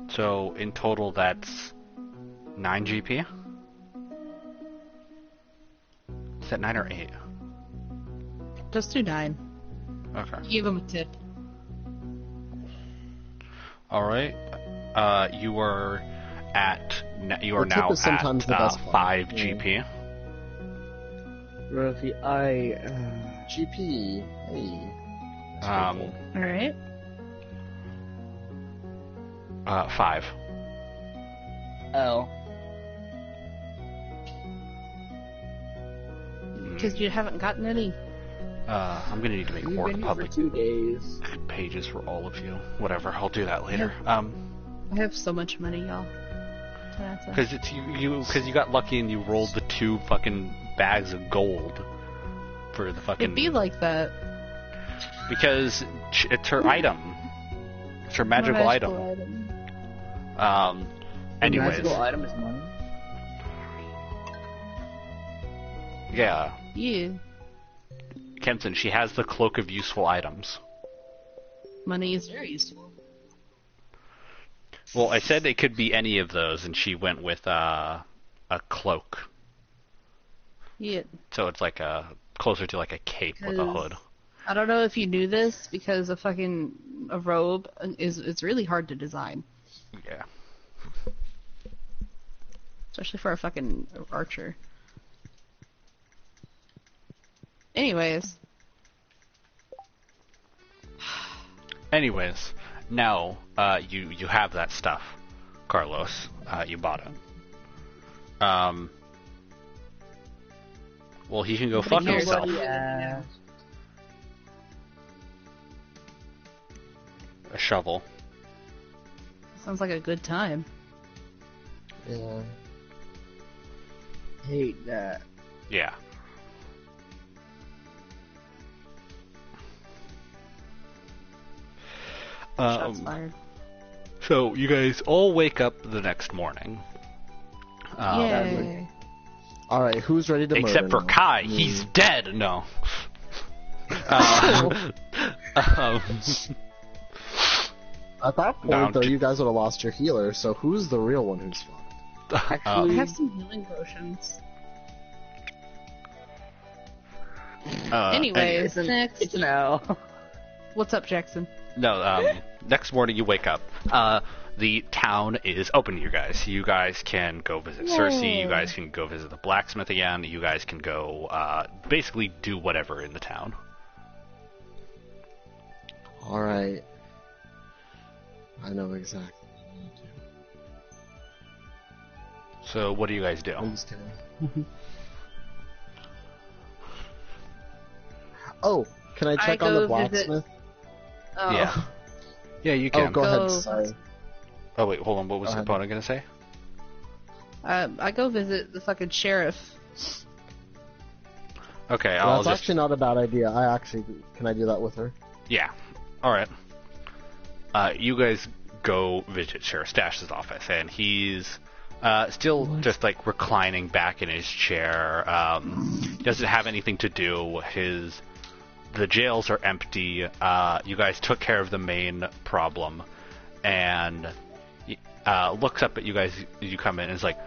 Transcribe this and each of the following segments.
So in total, that's 9 GP. Is that 9 or 8? Just do 9. Okay. Give him a tip. All right. You are now tip is sometimes the best part. 5 GP. Rosie, GP. Hey. Alright. 5. L. Because you haven't gotten any. I'm gonna need to make You've more been here public for 2 days. pages for all of you. Whatever, I'll do that later. I have so much money, y'all. Because it's because you got lucky and you rolled the 2 fucking bags of gold for the fucking. It'd be like that. Because it's her item. It's her magical item. Anyways. Magical item is money. Yeah. Yeah. Kempton, she has the cloak of useful items. Money is very useful. Well, I said it could be any of those, and she went with a cloak. Yeah. So it's like closer to like a cape with a hood. I don't know if you knew this, because a robe it's really hard to design. Yeah. Especially for a fucking archer. Anyways. Now you have that stuff, Carlos. You bought it. Well, he can go fuck himself. Yeah. A shovel. Sounds like a good time. Yeah. Hate that. Yeah. Shots fired. So you guys all wake up the next morning. Yay. Alright, who's ready to Except murder for now? Kai, he's dead. No. At that point, No, though, you guys would have lost your healer, so who's the real one who's fucked? I Actually, have some healing potions. Anyways, next. it's an L. What's up, Jackson? No, next morning you wake up. The town is open to you guys. You guys can go visit Cersei. You guys can go visit the blacksmith again. You guys can go basically do whatever in the town. Alright. I know exactly what I need to do. So what do you guys do? Please tell me. Oh, can I check on the blacksmith? Oh. Yeah. Yeah, you can. Oh, go Go. ahead. Sorry. Oh wait, hold on. What was Go the ahead. opponent gonna say? I go visit the fucking sheriff. Okay, Well, I'll that's just. actually not a bad idea. Can I do that with her? Yeah. All right. You guys go visit Sheriff Stash's office, and he's still just like reclining back in his chair. Doesn't have anything to do. The jails are empty. You guys took care of the main problem, and looks up at you guys as you come in and is like,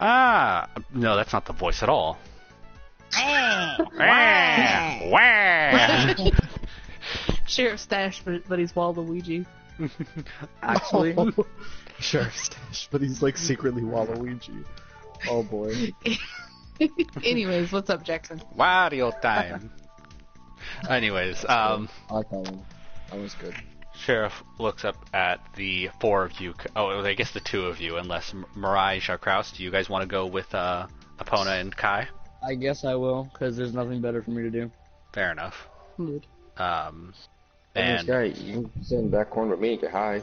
no, that's not the voice at all. Sheriff Stash, but he's Waluigi. Actually, Sheriff Stash, but he's like secretly Waluigi. Oh boy. Anyways, what's up, Jackson? Wario time. Anyways, I like that one. That was good. Sheriff looks up at the 4 of you. Oh, I guess the 2 of you, unless Mirai, Kraus, do you guys want to go with Epona and Kai? I guess I will, because there's nothing better for me to do. Fair enough. Mood. This And guy, you can sit in the back corner with me and get high.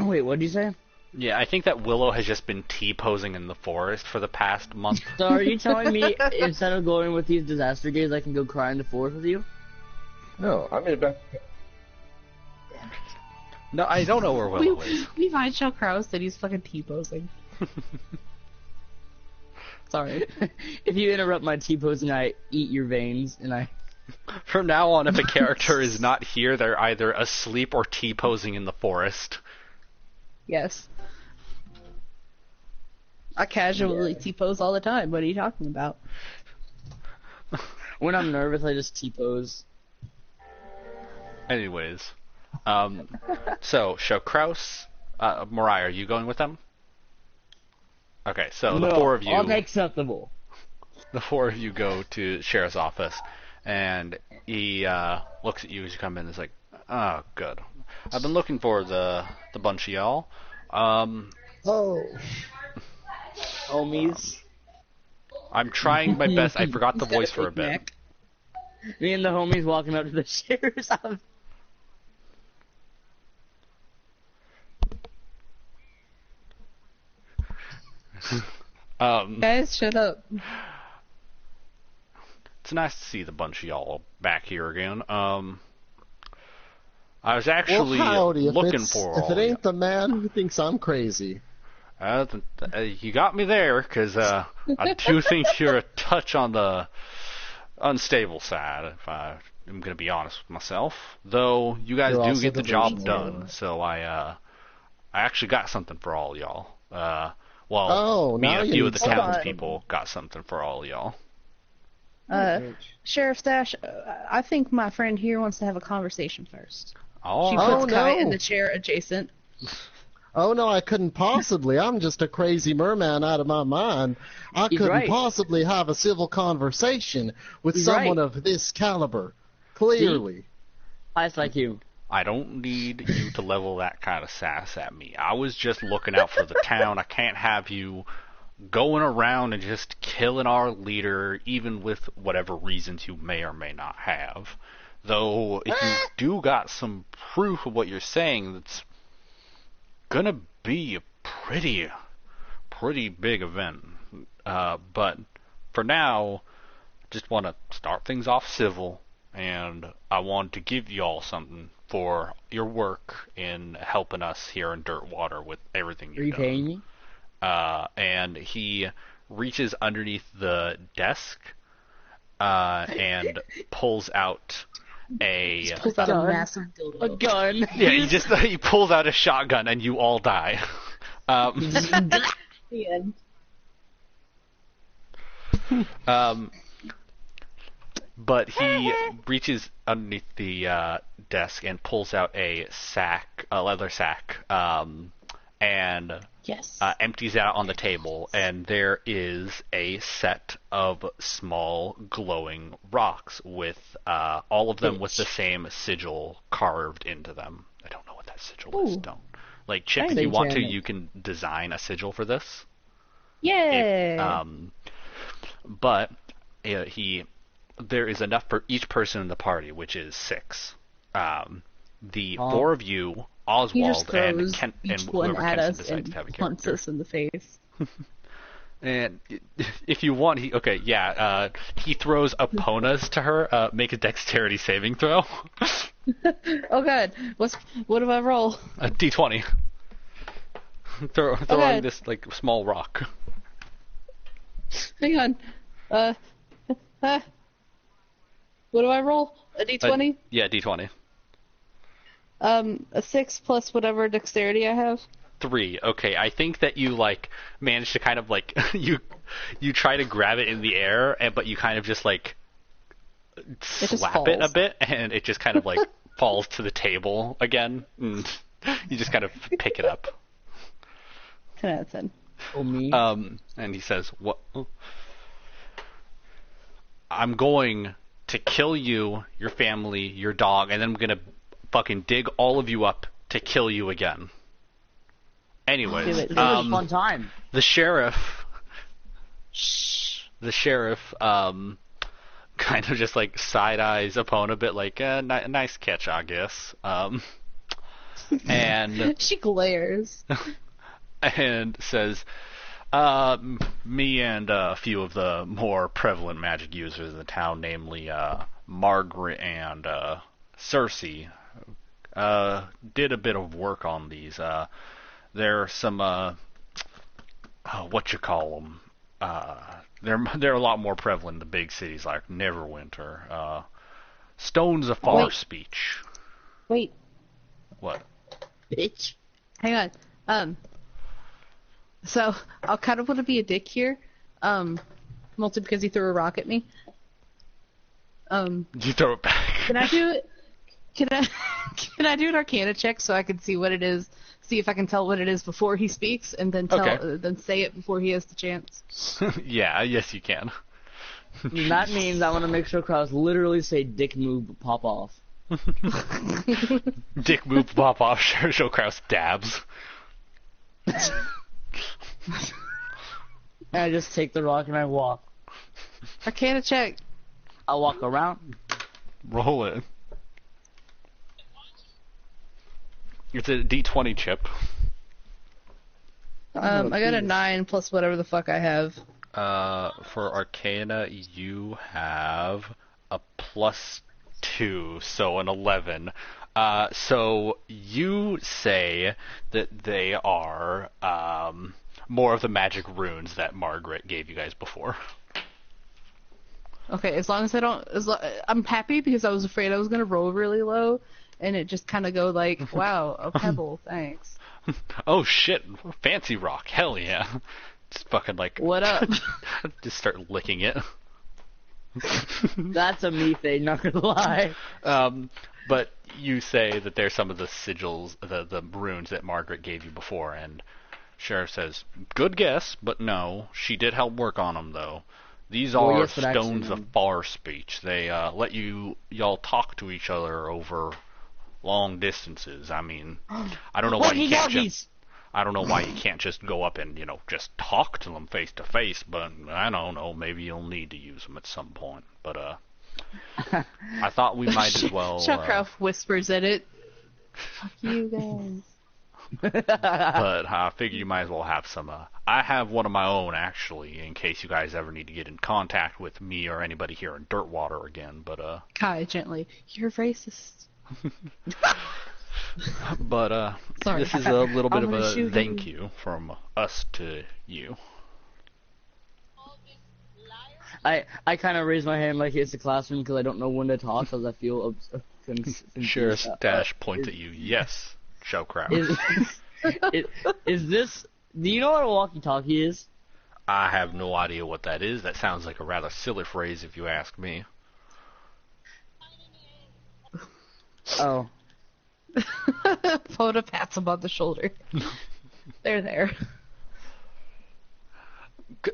Wait, what did you say? yeah, I think that Willow has just been T-posing in the forest for the past month. So are you telling me instead of going with these disaster days, I can go cry in the forest with you? No, I'm in the back. No, I don't know where Willow is. We find Shao Kraus that he's fucking T-posing. Sorry. If you interrupt my T-posing, I eat your veins, and I... From now on, if a character is not here, they're either asleep or T-posing in the forest. Yes. I casually T-pose all the time. What are you talking about? When I'm nervous, I just T-pose. Anyways, so Kraus, Mariah, are you going with them? Okay, so No, the four of you, unacceptable. the four of you go to sheriff's office, and he looks at you as you come in. And is like, "Oh, good. I've been looking for the bunch of y'all. Oh. Homies. I'm trying my best. I forgot the He's got voice for a Big bit. Mac. Me and the homies walking up to the sheriff's office. Guys, shut up. It's nice to see the bunch of y'all back here again. I was actually Well, howdy, looking if for all it ain't the man who thinks I'm crazy. you got me there, because I do think you're a touch on the unstable side, if I am going to be honest with myself. Though you guys You're do also get the job delusional. done, so I actually got something for all y'all. Oh, me now and a you few need of the something. townspeople got something for all y'all. Sheriff Stash, I think my friend here wants to have a conversation first. All She right. puts Oh, Kai no. in the chair adjacent. Oh no, I couldn't possibly. I'm just a crazy merman out of my mind. I He's couldn't right. possibly have a civil conversation with He's someone right. of this caliber. Clearly. Ice like you. I don't need you to level that kind of sass at me. I was just looking out for the town. I can't have you going around and just killing our leader, even with whatever reasons you may or may not have. Though, if you do got some proof of what you're saying, that's gonna be a pretty big event. But for now, just want to start things off civil, and I want to give y'all something for your work in helping us here in Dirtwater with everything Are you've you done. paying me? And he reaches underneath the desk and pulls out a Pulls out a Gun. massive dildo. A gun. yeah. He pulls out a shotgun and you all die. The end. But he reaches underneath the desk and pulls out a leather sack, and Yes. empties it out on the table, and there is a set of small glowing rocks with all of them with the same sigil carved into them. I don't know what that sigil is. Ooh. Don't. Like, Chip, if Nice. you want to, Enchantment. you can design a sigil for this. Yay! But there is enough for each person in the party, which is 6. The Oh. 4 of you, he Oswald just throws and Kent, each and one whoever at Kenton us decides and to have a punts character. us in the face. And if you want, he throws Eponas to her. Make a dexterity saving throw. Oh god, what do I roll? A d20. Throwing Okay. this like small rock. Hang on. What do I roll? A d20? Yeah, d20. A 6 plus whatever dexterity I have. 3. Okay, I think that you like manage to kind of like you try to grab it in the air, but you kind of just like just slap it a falls. bit, and it just kind of like falls to the table again. And you just kind of pick it up. 10 out of 10. Oh, me? And he says, "What? I'm going to kill you, your family, your dog, and then I'm gonna fucking dig all of you up to kill you again." Anyways, Do it. This was a fun time. the sheriff, kind of just like side eyes Epona a bit, like, nice catch, I guess. And She glares. and says, me and a few of the more prevalent magic users in the town, namely Margaret and Cersei, did a bit of work on these. There are some, what you call them? They're a lot more prevalent in the big cities like Neverwinter. Stone's a far Wait. speech. Wait, What? Bitch. hang on. So I'll kind of want to be a dick here. Mostly because he threw a rock at me. You throw it back. Can I do it? Can I do an Arcana check so I can see what it is? See if I can tell what it is before he speaks, and then then say it before he has the chance. Yeah, yes you can. That means I want to make sure Kraus literally say dick move pop off. Dick move, pop off, show Kraus dabs. And I just take the rock and I walk. Arcana check. I walk around. Roll it. It's a D20 chip. I got a 9 plus whatever the fuck I have. For Arcana, you have a +2, so an 11. So you say that they are more of the magic runes that Margaret gave you guys before. Okay, as long as I don't, I'm happy because I was afraid I was gonna roll really low, and it just kind of go like, wow, a pebble, thanks. Oh shit, fancy rock, hell yeah. Just fucking like... What up? Just start licking it. That's a me thing, not gonna lie. But you say that there's some of the sigils, the runes that Margaret gave you before, and Sheriff says, good guess, but no. She did help work on them, though. These are yes, but stones actually, of far speech. They let y'all talk to each other over long distances. I mean, I don't know why you can't just... I don't know why you can't just go up and, just talk to them face to face, but I don't know, maybe you'll need to use them at some point. But, I thought we might as well... Chuckcraft whispers at it. Fuck you guys. But I figure you might as well have some, I have one of my own, actually, in case you guys ever need to get in contact with me or anybody here in Dirtwater again, but, Kai, gently. You're racist. But, Sorry. this is a little bit I'm of gonna a shoot thank him. you from us to you. I kind of raise my hand like it's a classroom because I don't know when to talk because I feel Sheriff Dash points at you. Yes, Shellcraft. Is this... Do you know what a walkie-talkie is? I have no idea what that is. That sounds like a rather silly phrase if you ask me. Oh. Poda pats him on the shoulder. They're there.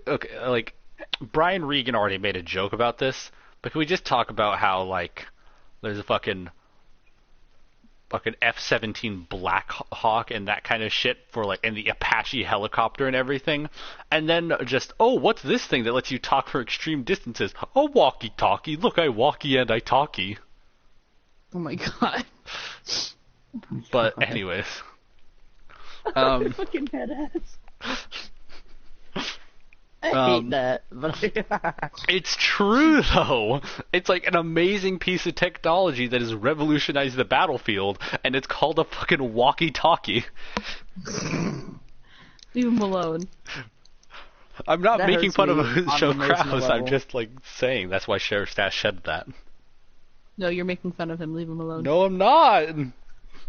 Okay, like, Brian Regan already made a joke about this, but can we just talk about how, like, there's a fucking F-17 Black Hawk and that kind of shit for, like, and the Apache helicopter and everything, and then just, oh, what's this thing that lets you talk for extreme distances? A walkie-talkie. Look, I walkie and I talkie. Oh my god. But anyways, Fucking headass. I hate that. But it's true though. It's like an amazing piece of technology that has revolutionized the battlefield, and it's called a fucking walkie-talkie. Leave him alone. I'm not That making hurts fun me of on Show an emotional Kraus. I'm level. just like saying that's why Sheriff Stash said that. No, you're making fun of him. Leave him alone. No, I'm not. I'm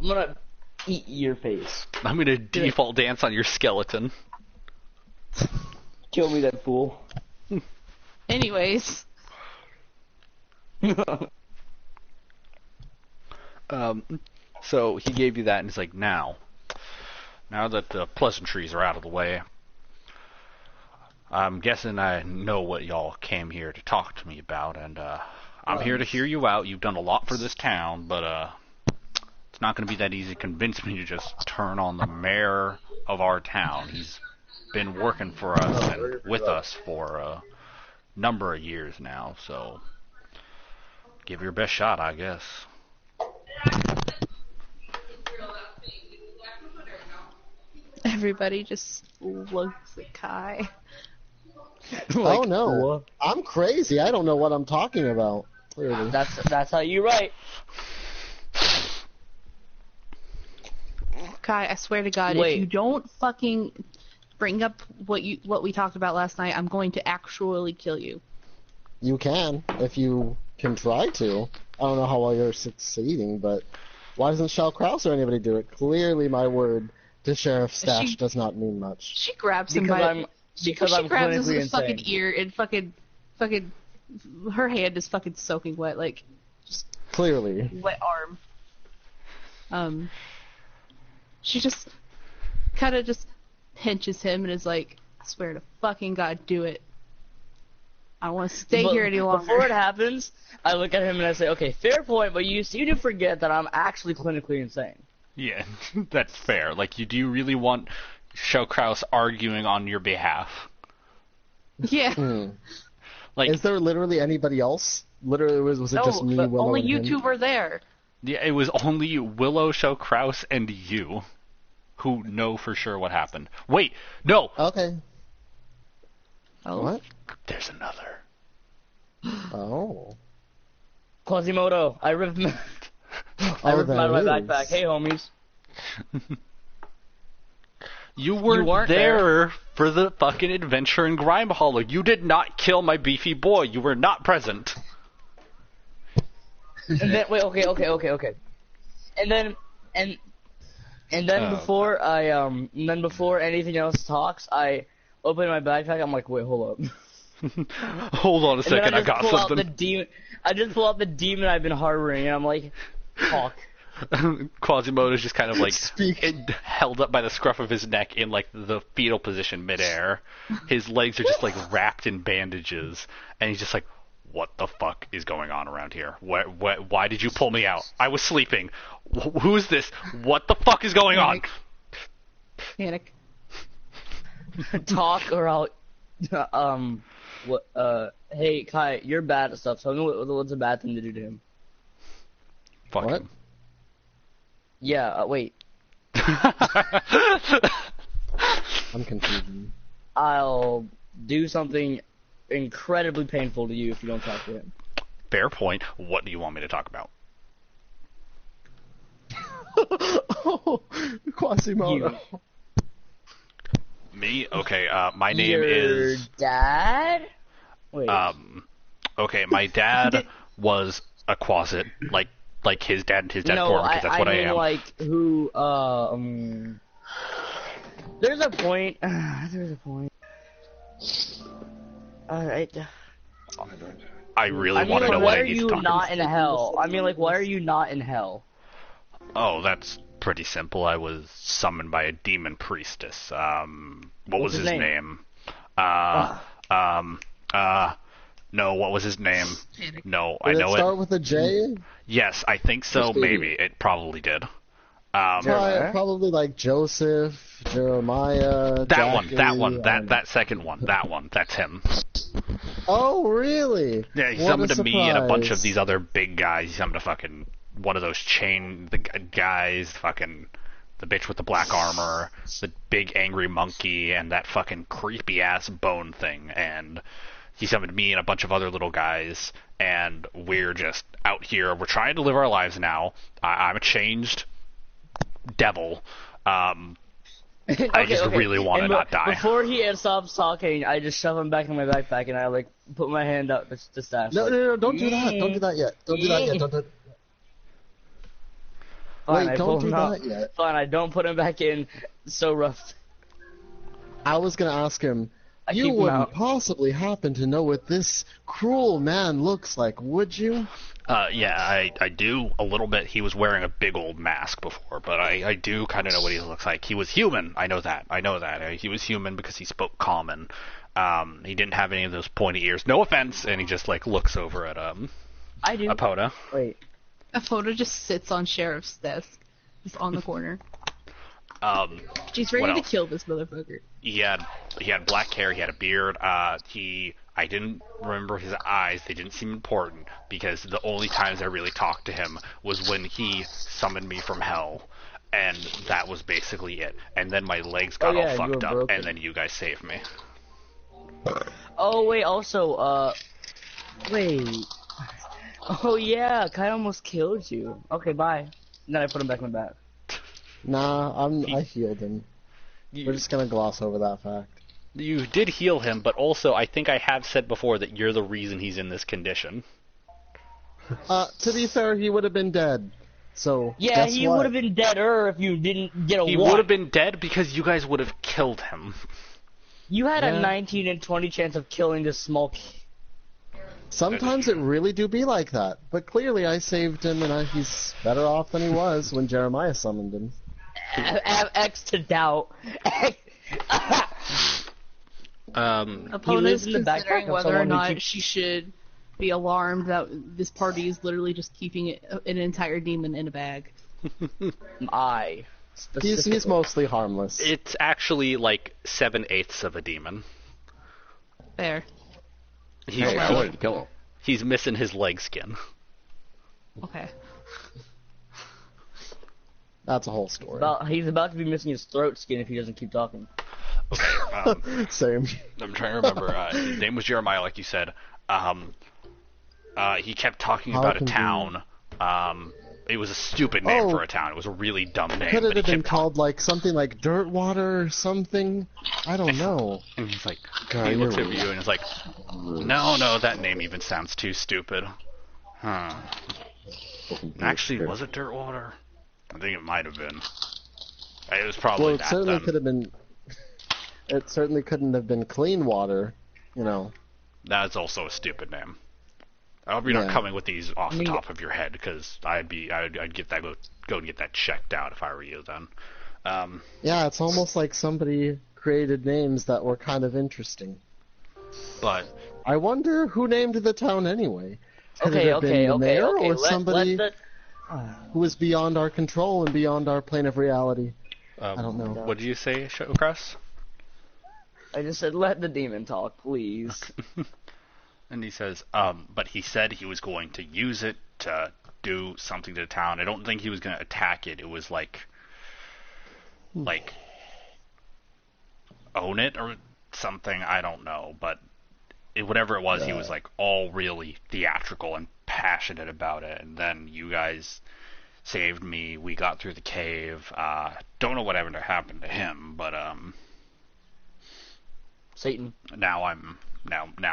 gonna eat your face. I'm gonna default dance on your skeleton. Kill me, that fool. Anyways. So he gave you that, and he's like, now that the pleasantries are out of the way, I'm guessing I know what y'all came here to talk to me about, and I'm here to hear you out. You've done a lot for this town, but it's not going to be that easy to convince me to just turn on the mayor of our town. He's been working for us and with us for a number of years now, so give your best shot, I guess. Everybody just looks at Kai. Oh no, I'm crazy. I don't know what I'm talking about. Clearly. That's how you write. Kai, I swear to God, Wait. if you don't fucking bring up what we talked about last night, I'm going to actually kill you. You can if you can try to. I don't know how well you're succeeding, but why doesn't Shell Krause or anybody do it? Clearly, my word to Sheriff Stash does not mean much. She grabs him she grabs him with a fucking ear and fucking, her hand is fucking soaking wet, like, just Clearly. wet arm. She just kind of just pinches him and is like, I swear to fucking God, do it. I don't want to stay here any longer. Before it happens, I look at him and I say, okay, fair point, but you seem to forget that I'm actually clinically insane. Yeah, that's fair. Like, do you really want Shell Krause arguing on your behalf? Yeah. Like, is there literally anybody else? Literally, was it just me, Willow, only and you him? two were there. Yeah, it was only Willow, Shell Krause, and you who know for sure what happened. Wait, no! Okay. Oh. What? There's another. Oh. Quasimodo, I ripped him out of my backpack. Hey, homies. You weren't there there for the fucking adventure in Grime Hollow. You did not kill my beefy boy. You were not present. And then, wait, okay. And then before anything else talks, I open my backpack. I'm like, wait, hold up. Hold on a second, I got something. I just pull out the demon I've been harboring, and I'm like, talk. Quasimodo's just kind of like Speak. held up by the scruff of his neck in like the fetal position midair. His legs are just like wrapped in bandages, and he's just like, what the fuck is going on around here? Why did you pull me out? I was sleeping. Who is this? What the fuck is going on? Panic. Talk or I'll hey Kai, you're bad at stuff, so I know what's a bad thing to do to him. Fuck What? him. Yeah, wait. I'm confused. I'll do something incredibly painful to you if you don't talk to him. Fair point. What do you want me to talk about? Oh, Quasimodo. Me? Okay, my name Your is... dad? Wait. Okay, my dad was a Quasit, like his dad and his dad no, form, because that's what I am. like, who, there's a point. There's a point. Alright. I really want to like, know why what I are need to you talk not about. in hell? I mean, like, why are you not in hell? Oh, that's pretty simple. I was summoned by a demon priestess. What was his name? No, what was his name? No, I Did know it start with a J? Yes, I think so. Maybe it probably did. Probably like Joseph, Jeremiah. That second one, that's him. Oh, really? Yeah, he What summoned a to me and a bunch of surprise. these other big guys. He summoned a fucking one of those guys, fucking the bitch with the black armor, the big angry monkey, and that fucking creepy ass bone thing. And he summoned me and a bunch of other little guys, and we're just out here. We're trying to live our lives now. I'm a changed devil. I just really want to not die. Before he stops talking, I just shove him back in my backpack and I like put my hand up to stash. No, don't do that. Don't do that yet. Don't do that yet. Don't do... Fine, Wait, don't do that yet. Fine, I don't put him back in. So rough. I was gonna ask him, I you keep him wouldn't out. possibly happen to know what this cruel man looks like, would you? Yeah, I do a little bit. He was wearing a big old mask before, but I do kind of know what he looks like. He was human. I know that. He was human because he spoke common. He didn't have any of those pointy ears. No offense. And he just like looks over at I do. Apoda. Wait. A photo just sits on Sheriff's desk. Just on the corner. She's what ready to else? kill this motherfucker. He had black hair. He had a beard. I didn't remember his eyes. They didn't seem important because the only times I really talked to him was when he summoned me from hell, and that was basically it. And then my legs got all fucked up, broken. and then you guys saved me. Oh wait, also, wait. Oh yeah, Kai almost killed you. Okay, bye. And then I put him back in my bag. Nah, I healed him. We're just gonna gloss over that fact. You did heal him, but also I think I have said before that you're the reason he's in this condition. To be fair, he would have been dead. So Yeah, guess he what? would have been deader if you didn't get a He what? would have been dead because you guys would have killed him. You had Yeah. a 19 and 20 chance of killing this small kid. Sometimes it really do be like that. But clearly I saved him, and he's better off than he was when Jeremiah summoned him. X to doubt. Opponents in the backpack considering of whether or someone who not keeps- she should be alarmed that this party is literally just keeping an entire demon in a bag. He's mostly harmless. It's actually like 7/8 of a demon. Fair. He's, Hey, I wanted to kill him. he's missing his leg skin. Okay. That's a whole story. He's about to be missing his throat skin if he doesn't keep talking. Okay, Same. I'm trying to remember. His name was Jeremiah, like you said. He kept talking How about a convenient. town. It was a stupid name Oh. for a town. It was a really dumb name. Could but it he have been kept called like something like Dirtwater or something? I don't know. And he's like, God, he looks you're at you and is like, no, that name even sounds too stupid. Huh. Actually, was it Dirtwater? I think it might have been. It was probably Well, it that certainly then. could have been. It certainly couldn't have been Clean Water, you know. That's also a stupid name. I hope you're not Yeah. coming with these off the top of your head, because I'd get that go and get that checked out if I were you. Then, Yeah, it's almost like somebody created names that were kind of interesting. but I wonder who named the town anyway. Could it have been the mayor or somebody who is beyond our control and beyond our plane of reality? I don't know. What did you say, Showcross? I just said, let the demon talk, please. And he says, but he said he was going to use it to do something to the town. I don't think he was going to attack it. It was like own it or something. I don't know, but whatever it was, he was like all really theatrical and passionate about it. And then you guys saved me. We got through the cave. Don't know whatever happened to him, but Satan. now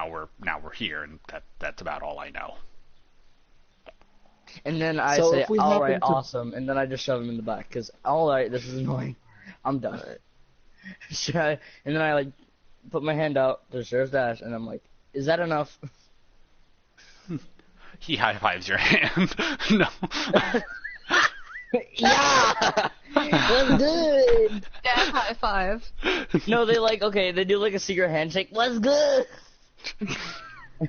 we're here, and that's about all I know. And then I So say, if we alright, happen to- awesome. And then I just shove him in the back, because, alright, this is annoying. I'm done. And then I, like, put my hand out to Sheriff's Dash, and I'm like, is that enough? He high fives your hand. No. Yeah! What's good? Dad high five. No, they they do like a secret handshake. What's good?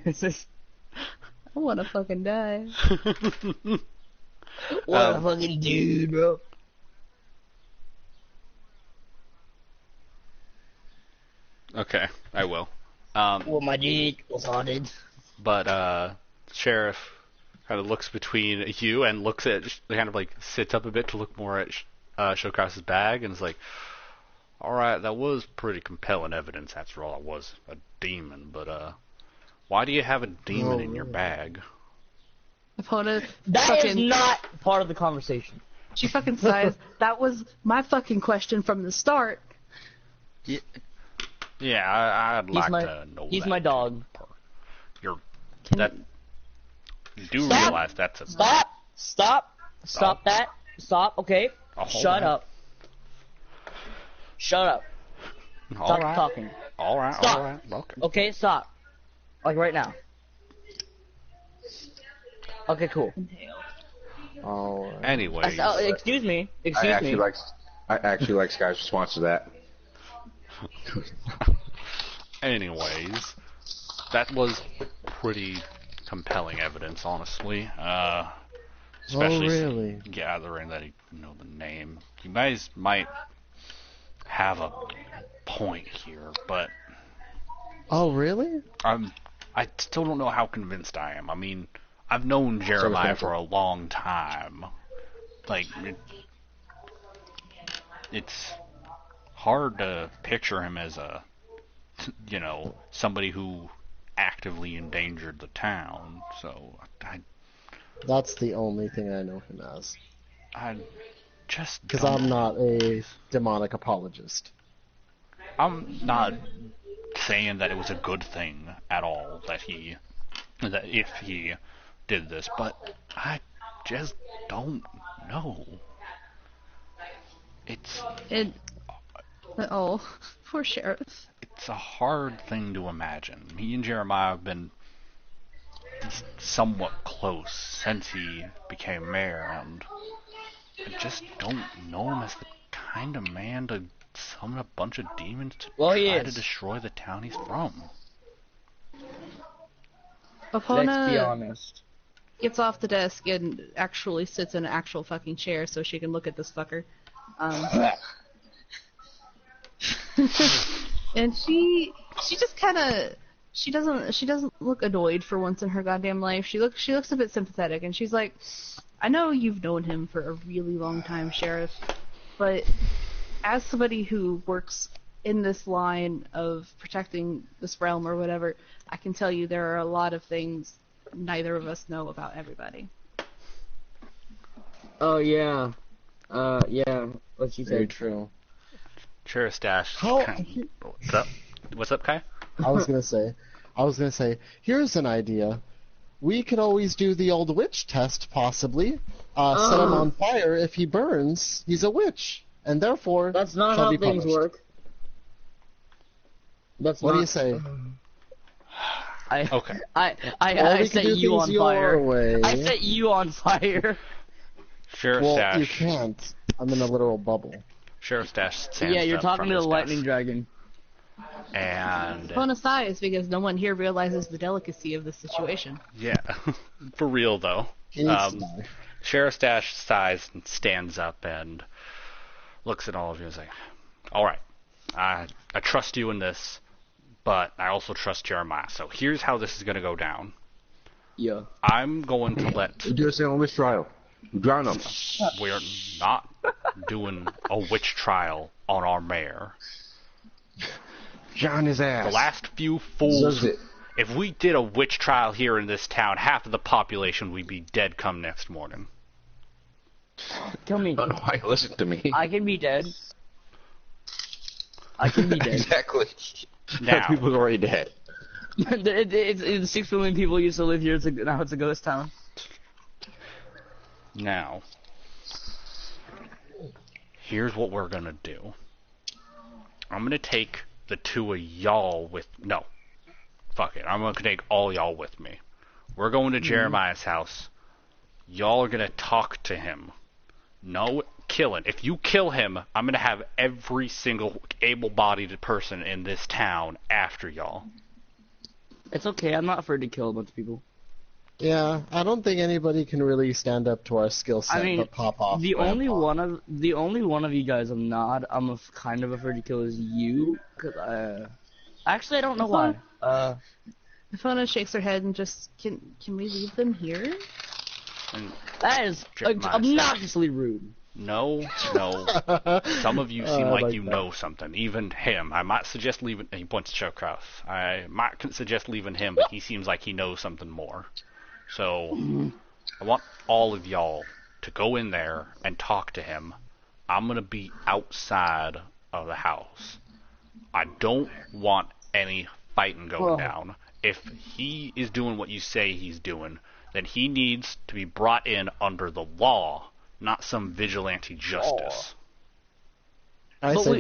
It's just, I wanna fucking die. what a fucking dude, bro. Okay, I will. Well, my dick was haunted. But Sheriff kind of looks between you and looks at, kind of like sits up a bit to look more at Showcross's bag and is like, alright, that was pretty compelling evidence. After all, it was a demon, but why do you have a demon in your bag? Opponent. That is not part of the conversation. She fucking sighs. That was my fucking question from the start. Yeah, I'd like to know He's that. my dog. You're Can that. You do Stop! realize that's a Stop that. Stop, okay? I'll hold Shut that. up. Shut up. All Stop right. talking. All right. Stop. All right. Okay. Okay, stop. Like right now. Okay, cool. Oh, Anyways, Excuse me. I Excuse me. actually like Sky's response to that. anyways, that was pretty compelling evidence, honestly. Especially really? gathering that you know the name. You guys might have a point here, but Oh, really? I still don't know how convinced I am. I mean, I've known Jeremiah for a long time. Like, it's hard to picture him as somebody who actively endangered the town. So That's the only thing I know him as. I just Because don't- I'm not a demonic apologist. I'm not saying that it was a good thing at all that if he did this, but I just don't know. Poor Sheriff. It's a hard thing to imagine. Me and Jeremiah have been somewhat close since he became mayor, and I just don't know him as the kind of man to summon a bunch of demons to try to destroy the town he's from. Epona, let's be honest, gets off the desk and actually sits in an actual fucking chair so she can look at this fucker. And she just kind of, she doesn't look annoyed for once in her goddamn life. She looks a bit sympathetic, and she's like, I know you've known him for a really long time, Sheriff, but as somebody who works in this line of protecting this realm or whatever, I can tell you there are a lot of things neither of us know about everybody. Oh, yeah. Yeah, what she said. Very true. Sheriff Stash. What's up, Kai? I was gonna say, here's an idea. We could always do the old witch test, possibly. Set him on fire. If he burns, he's a witch, and therefore that's not how things work. What do you say? I set you on fire. I set you on fire. Sheriff Stash. You can't. I'm in a literal bubble. Sheriff Stash stands Yeah, you're up talking from to the his lightning desk. dragon. And Epona sighs because no one here realizes the delicacy of the situation. yeah, for real though. Sheriff Stash sighs and stands up and looks at all of you and says, all right, I trust you in this, but I also trust Jeremiah. So here's how this is going to go down. Yeah. I'm going to let... Do a single witch trial. Drown them. We're not doing a witch trial on our mayor. Drown his ass. The last few fools... If we did a witch trial here in this town, half of the population would be dead come next morning. Tell me. Oh, no, listen to me. I can be dead. I can be dead. Exactly. Now, people's already dead. It's 6 million people used to live here. Now it's a ghost town. Now, here's what we're gonna do. I'm gonna take the two of y'all with... No. Fuck it. I'm gonna take all y'all with me. We're going to Jeremiah's house. Y'all are gonna talk to him. No killing. If you kill him, I'm gonna have every single able-bodied person in this town after y'all. It's okay. I'm not afraid to kill a bunch of people. Yeah, I don't think anybody can really stand up to our skill set but pop off. The only one of you guys I'm kind of afraid to kill is you, cause actually I don't know why. Epona shakes her head and just, can we leave them here? That is obnoxiously rude. No. Some of you seem like you know something. Even him. I might suggest leaving... He points to Chuck Kraus. I might suggest leaving him, but he seems like he knows something more. So, I want all of y'all to go in there and talk to him. I'm going to be outside of the house. I don't want any fighting going down. If he is doing what you say he's doing, then he needs to be brought in under the law, not some vigilante justice. I say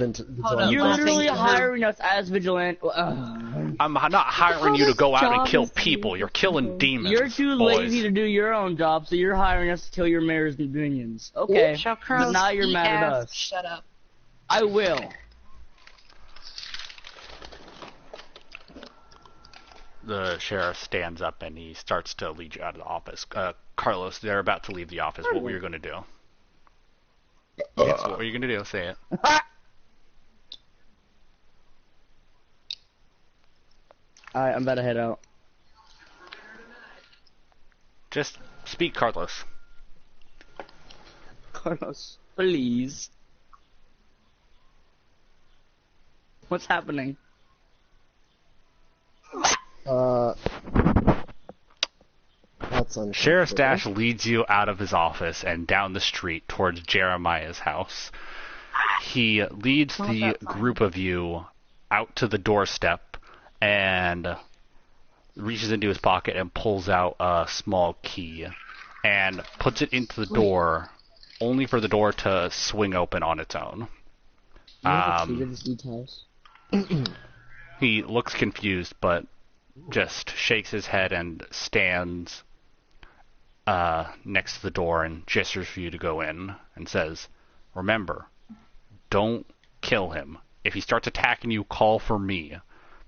you're literally hiring us as vigilante. I'm not hiring you to go out and kill people. You're killing demons. You're too lazy to do your own job, so you're hiring us to kill your mayor's minions. Okay, but now you're mad at us. Shut up. I will. The sheriff stands up and he starts to lead you out of the office. Carlos, they're about to leave the office. What were you going to do? Yes, what were you going to do? Say it. Alright, I'm about to head out. Just speak, Carlos. Carlos, please. What's happening? That's Sheriff Stash leads you out of his office and down the street towards Jeremiah's house. He leads the group of you out to the doorstep and reaches into his pocket and pulls out a small key and puts it into the door, only for the door to swing open on its own. You have a key to this dude's house? He looks confused, but just shakes his head and stands next to the door and gestures for you to go in and says, "Remember, don't kill him. If he starts attacking you, call for me.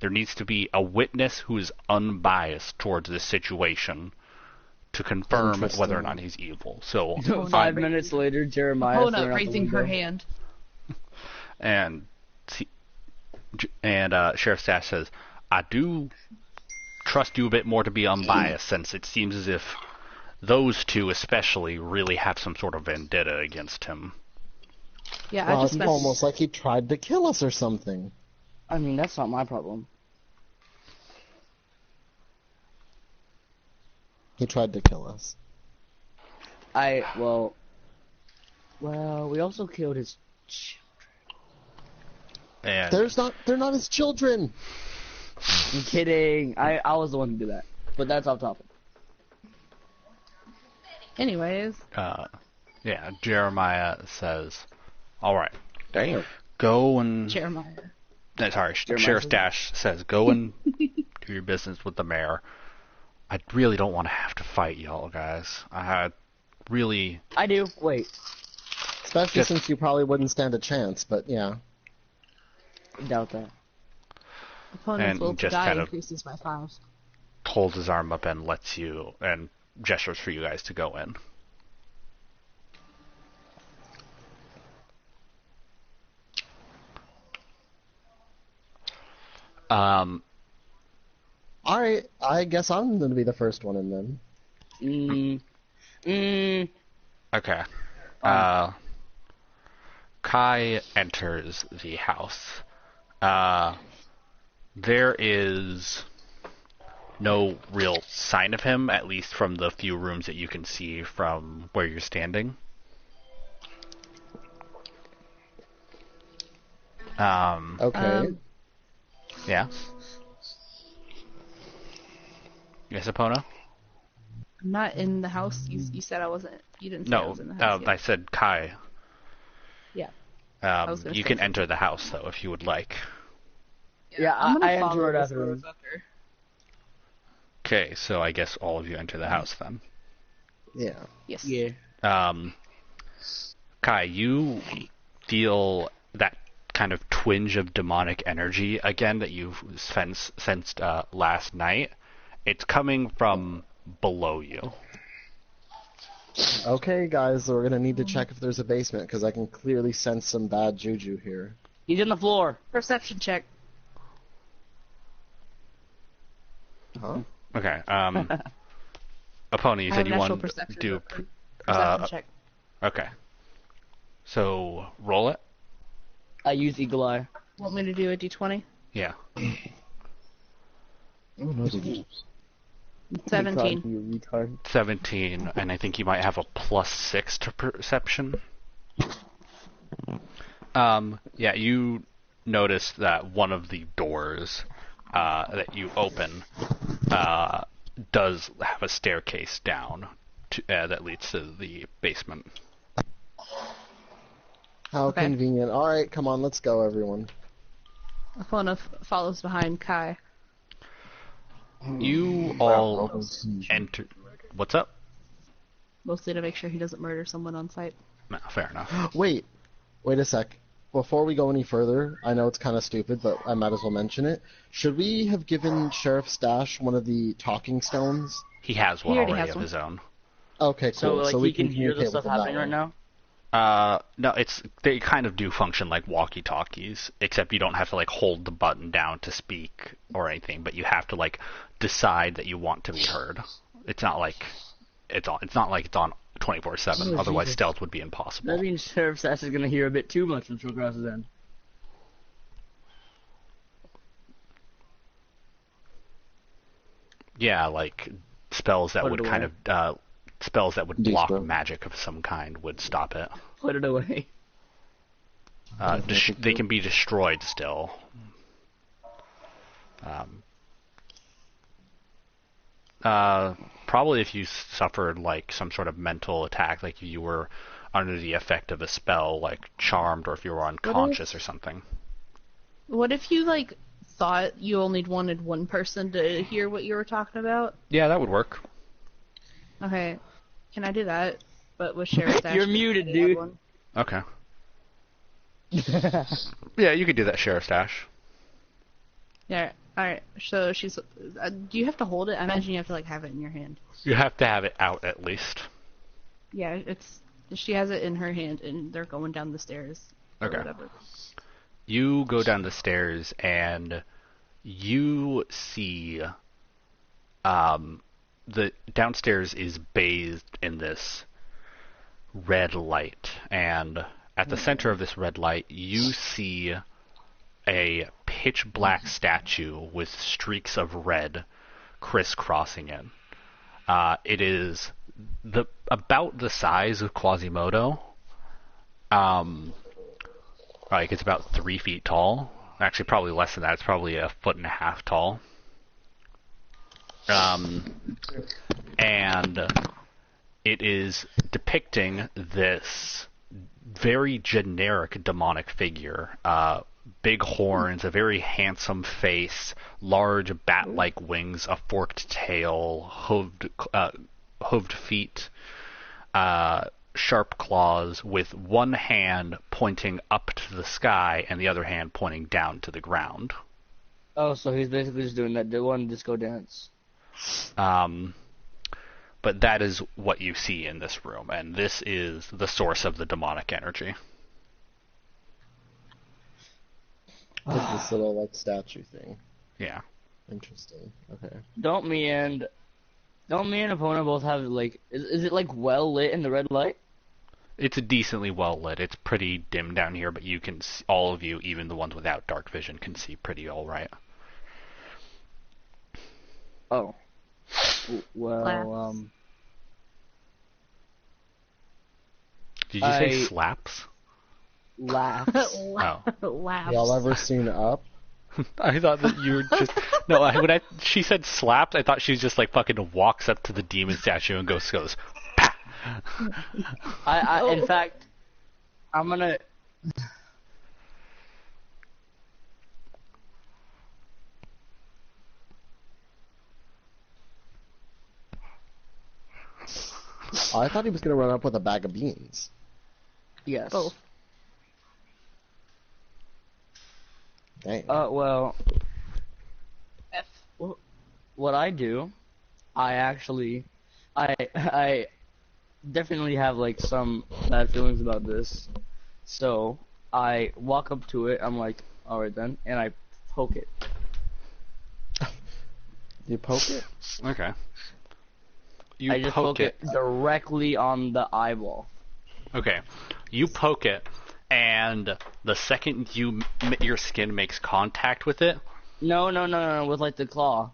There needs to be a witness who is unbiased towards this situation to confirm whether or not he's evil." So 5 minutes later, Jeremiah. Hona raising her hand. And Sheriff Stash says, "I do trust you a bit more to be unbiased, since it seems as if those two especially really have some sort of vendetta against him." Yeah, Well, I just it's almost like he tried to kill us or something. I mean, that's not my problem. He tried to kill us. Well, we also killed his And They're not his children. I'm kidding. I was the one who did that. But that's off topic. Anyways, yeah, Jeremiah says, "All right, Damn. go and..." Jeremiah. Sorry, Jeremiah Sheriff says- Stash says, "Go and do your business with the mayor. I really don't want to have to fight y'all, guys. I really..." I do. Wait. Especially Just- since you probably wouldn't stand a chance, but yeah. I doubt that. Opponent's And will to just die kind of- increases by 5. holds his arm up and lets you, and gestures for you guys to go in. Alright, I guess I'm gonna be the first one in then. Okay. Kai enters the house. There is no real sign of him, at least from the few rooms that you can see from where you're standing. Okay. Yeah. Yes, Epona? I'm not in the house. You said I wasn't. You didn't say I No, was in the house. I said Kai. Yeah. was gonna You say can so. enter the house, though, if you would like. Yeah, I'm gonna I follow entered this after him. motherfucker. Okay, so I guess all of you enter the house then. Yeah. Yes. Yeah. Kai, you feel that kind of twinge of demonic energy again that you sensed last night. It's coming from below you. Okay, guys, we're gonna need to check if there's a basement, because I can clearly sense some bad juju here. He's in the floor. Perception check. Huh? Okay. Epona, you I have said you natural wanted to perception. do. Perception check. Okay. So roll it. I use Eagle Eye. Want me to do a d20? Yeah. 17. You retard. 17, and I think you might have a +6 to perception. Yeah, you notice that one of the doors that you open does have a staircase down that leads to the basement. How Okay. convenient. Alright, come on, let's go, everyone. Apona follows behind Kai. You all enter. What's up? Mostly to make sure he doesn't murder someone on site. No, fair enough. Wait a sec. Before we go any further, I know it's kind of stupid, but I might as well mention it. Should we have given Sheriff Stash one of the talking stones? He has one He already already has of one. his own. Okay, So, cool. like, we he can hear the communicate stuff with him that happening right way. now? No, they kind of do function like walkie-talkies, except you don't have to like hold the button down to speak or anything, but you have to like decide that you want to be heard. It's not like it's on 24/7. Oh, Otherwise, Jesus. stealth would be impossible. That means Sheriff Sass is gonna hear a bit too much from Showgrass's end. Yeah, like spells that Put would it kind of spells that would block Destroy. magic of some kind would stop it. Put it away. They can be destroyed still. Probably if you suffered like some sort of mental attack, like you were under the effect of a spell, like charmed, or if you were unconscious or something. What if you like thought you only wanted one person to hear what you were talking about? Yeah, that would work. Okay, can I do that? But with Sheriff Dash. You're muted, dude. Okay. Yeah, you could do that, Sheriff Stash. Yeah. All right. So she's. Do you have to hold it? I imagine you have to like have it in your hand. You have to have it out at least. Yeah, it's. She has it in her hand, and they're going down the stairs. Or Okay. whatever. You go down the stairs and you see the downstairs is bathed in this red light, and at the center of this red light you see a pitch black statue with streaks of red crisscrossing it. It is about the size of Quasimodo. Like it's about 3 feet tall. Actually, probably less than that. It's probably 1.5 feet tall. And it is depicting this very generic demonic figure. Big horns, a very handsome face, large bat-like wings, a forked tail, hooved feet, sharp claws, with one hand pointing up to the sky and the other hand pointing down to the ground. Oh, so he's basically just doing that one disco dance. But that is what you see in this room, and this is the source of the demonic energy. Just this little like statue thing. Yeah. Interesting. Okay. Don't me and opponent both have like? Is it like well lit in the red light? It's decently well lit. It's pretty dim down here, but you can see, all of you, even the ones without dark vision, can see pretty all right. Oh. Well, Did you say slaps? Laughs. Oh. Laughs. Y'all ever seen Up? I thought that you were just no. When she said slaps, I thought she just like fucking walks up to the demon statue and goes. Pah! In fact, I'm gonna. Oh, I thought he was gonna run up with a bag of beans. Yes. Both. Dang. Well, F. what I do, I definitely have like some bad feelings about this. So I walk up to it. I'm like, all right then, and I poke it. You poke it? Okay. You I just poke it directly on the eyeball. Okay. You poke it, and the second your skin makes contact with it, No, with like the claw.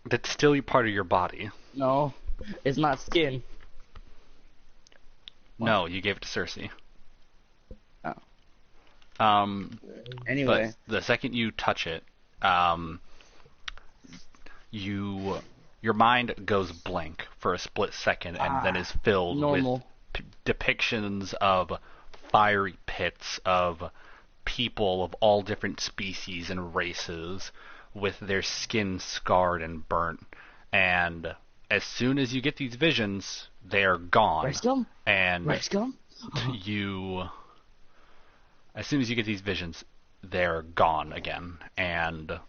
that's still part of your body. No, it's not skin. No, you gave it to Cersei. Oh. Anyway. But the second you touch it, your mind goes blank for a split second, and then is filled normal. with depictions of fiery pits of people of all different species and races with their skin scarred and burnt. And as soon as you get these visions, they're gone. Rice gum? And Rice gum? as soon as you get these visions, they're gone again. And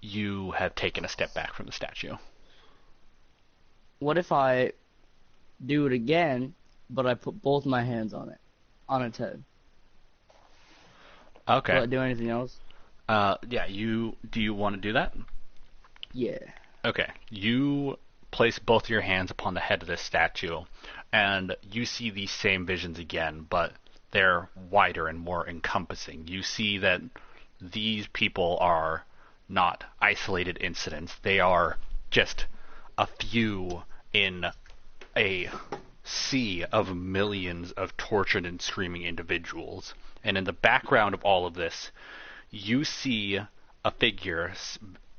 you have taken a step back from the statue. What if I do it again, but I put both my hands on its head? Okay. Will I do anything else? Yeah, do you want to do that? Yeah. Okay. You place both your hands upon the head of this statue, and you see these same visions again, but they're wider and more encompassing. You see that these people are not isolated incidents. They are just a few in a sea of millions of tortured and screaming individuals. And in the background of all of this, you see a figure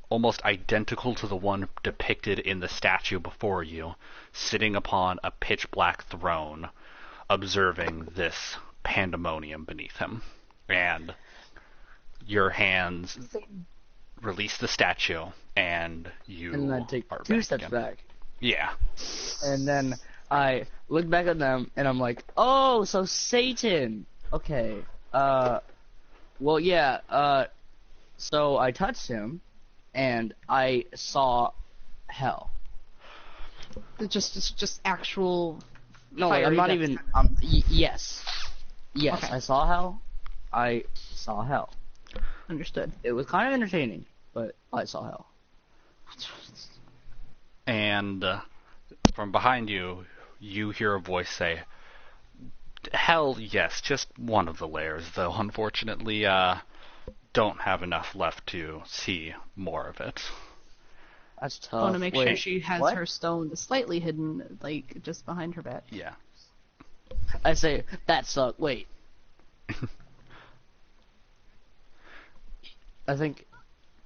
almost identical to the one depicted in the statue before you, sitting upon a pitch-black throne, observing this pandemonium beneath him. And your hands release the statue, and you And then take are 2 back steps again. back. Yeah. And then I look back at them, and I'm like, oh, so Satan. Okay. Well, yeah, so I touched him, and I saw hell. It's just actual. No, like, I'm fiery not death. even, yes. Yes, Okay. I saw hell. I saw hell. Understood. It was kind of entertaining, but I saw hell. And from behind you, you hear a voice say, "Hell, yes, just one of the layers, though unfortunately, don't have enough left to see more of it." That's tough. I want to make sure Wait, she has what? her stone slightly hidden, like just behind her back. Yeah. I say, that sucked. Wait. I think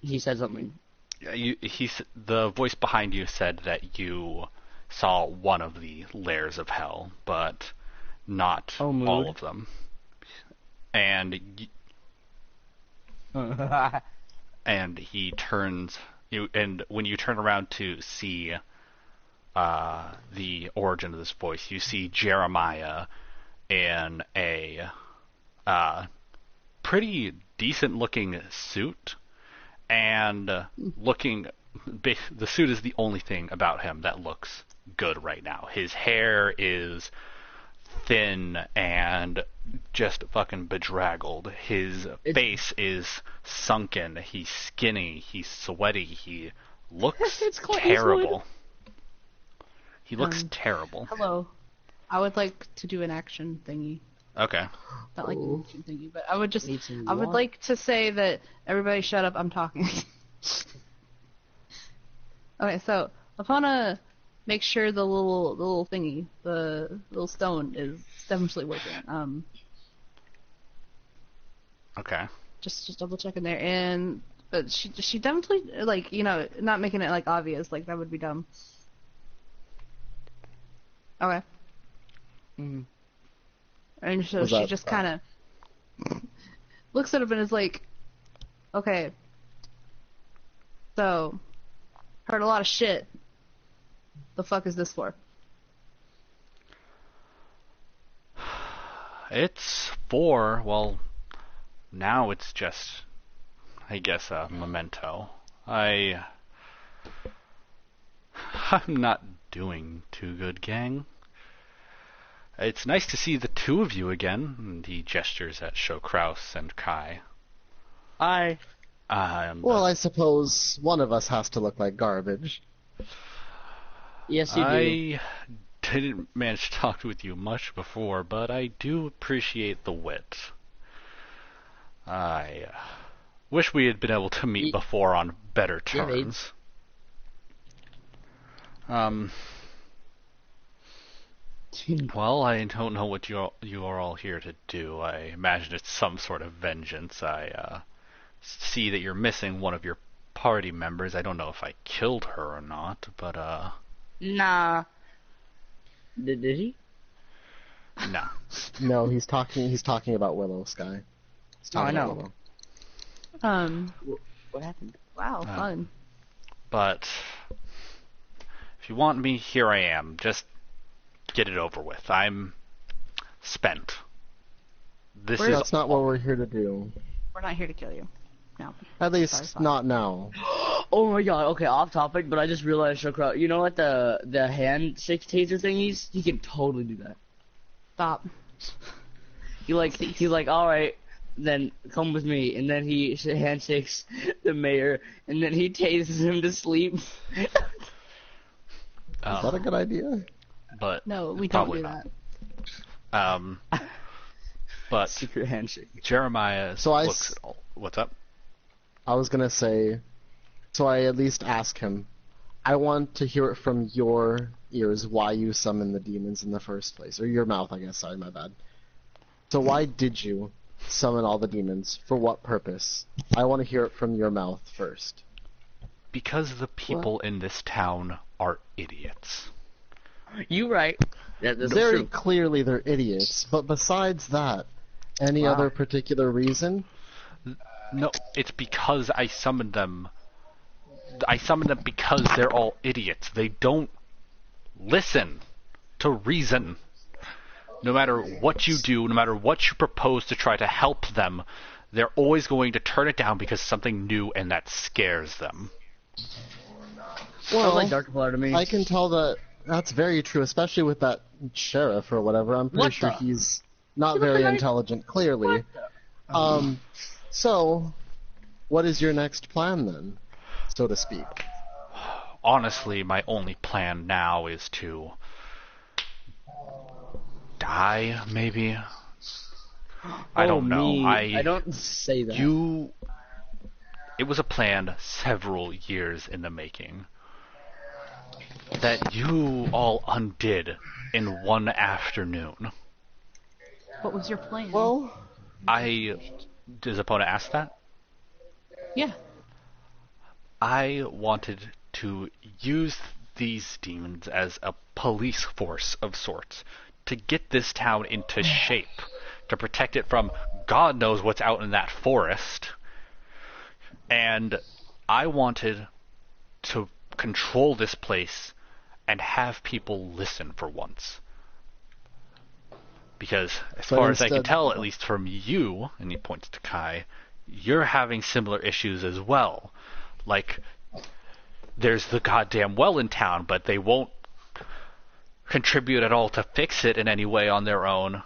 he said something. The voice behind you said that you saw one of the layers of hell, but not Oh, mood. all of them. And and he turns you, and when you turn around to see the origin of this voice, you see Jeremiah in a pretty decent looking suit, and the suit is the only thing about him that looks good right now. His hair is thin and just fucking bedraggled. His face is sunken. He's skinny. He's sweaty. He looks It's Clint terrible. He looks Um, terrible. Hello. I would like to do an action thingy. Okay. Not like an action thingy, but I would just. Need to I would what? like to say that everybody shut up. I'm talking. Okay, so I want to make sure the little thingy, the little stone, is definitely working. Okay. Just double checking there, and but she definitely, like, not making it like obvious, like that would be dumb. Okay. Mhm. And so Was she that- just kind of looks at him and is like, okay, so heard a lot of shit. The fuck is this for? It's well, now it's just, I guess, a memento. I'm not doing too good, gang. It's nice to see the two of you again. And he gestures at Sho Kraus and Kai. I Well, I suppose one of us has to look like garbage. yes you do. I didn't manage to talk with you much before, but I do appreciate the wit. I wish we had been able to meet Ye- before on better Yeah, mate. terms. Well, I don't know what you are all here to do. I imagine it's some sort of vengeance. I see that you're missing one of your party members. I don't know if I killed her or not, but Nah. Did he? no. No, he's talking about Willow, Sky. He's talking I about know. Willow. What happened? Wow, fun. But if you want me, here I am. Just get it over with. I'm spent. This is That's not what we're here to do. We're not here to kill you. No. At least Sorry. not now. Oh my god, okay, off topic, but I just realized, Shokra, you know what the handshake taser thingies? He can totally do that. Stop. He like, alright, then come with me, and then he handshakes the mayor, and then he tases him to sleep. Is that a good idea? but No, we don't Probably do not. that. But Secret handshake. Jeremiah So I looks s- at what's up? I was gonna say, so I at least ask him. I want to hear it from your ears why you summoned the demons in the first place, or your mouth, I guess. Sorry, my bad. So why did you summon all the demons? For what purpose? I want to hear it from your mouth first. Because the people in this town are idiots. You right. Yeah, that's Very true. clearly they're idiots, but besides that, any Wow. other particular reason? No, it's because I summoned them. I summoned them because they're all idiots. They don't listen to reason. No matter what you do, no matter what you propose to try to help them, they're always going to turn it down because something new and that scares them. Sounds like Darkiplier to me. I can tell that that's very true, especially with that sheriff or whatever. I'm pretty What sure the? he's not He very looked like- intelligent, clearly. So, what is your next plan then, so to speak? Honestly, my only plan now is to die, maybe. I don't know. Me. I don't say that. It was a plan several years in the making that you all undid in one afternoon. What was your plan? Well, Does opponent ask that? yeah. I wanted to use these demons as a police force of sorts to get this town into shape, to protect it from God knows what's out in that forest. And I wanted to control this place and have people listen for once. Because as But far as I can instead- tell, at least from you, and he points to Kai, you're having similar issues as well. Like, there's the goddamn well in town, but they won't contribute at all to fix it in any way on their own.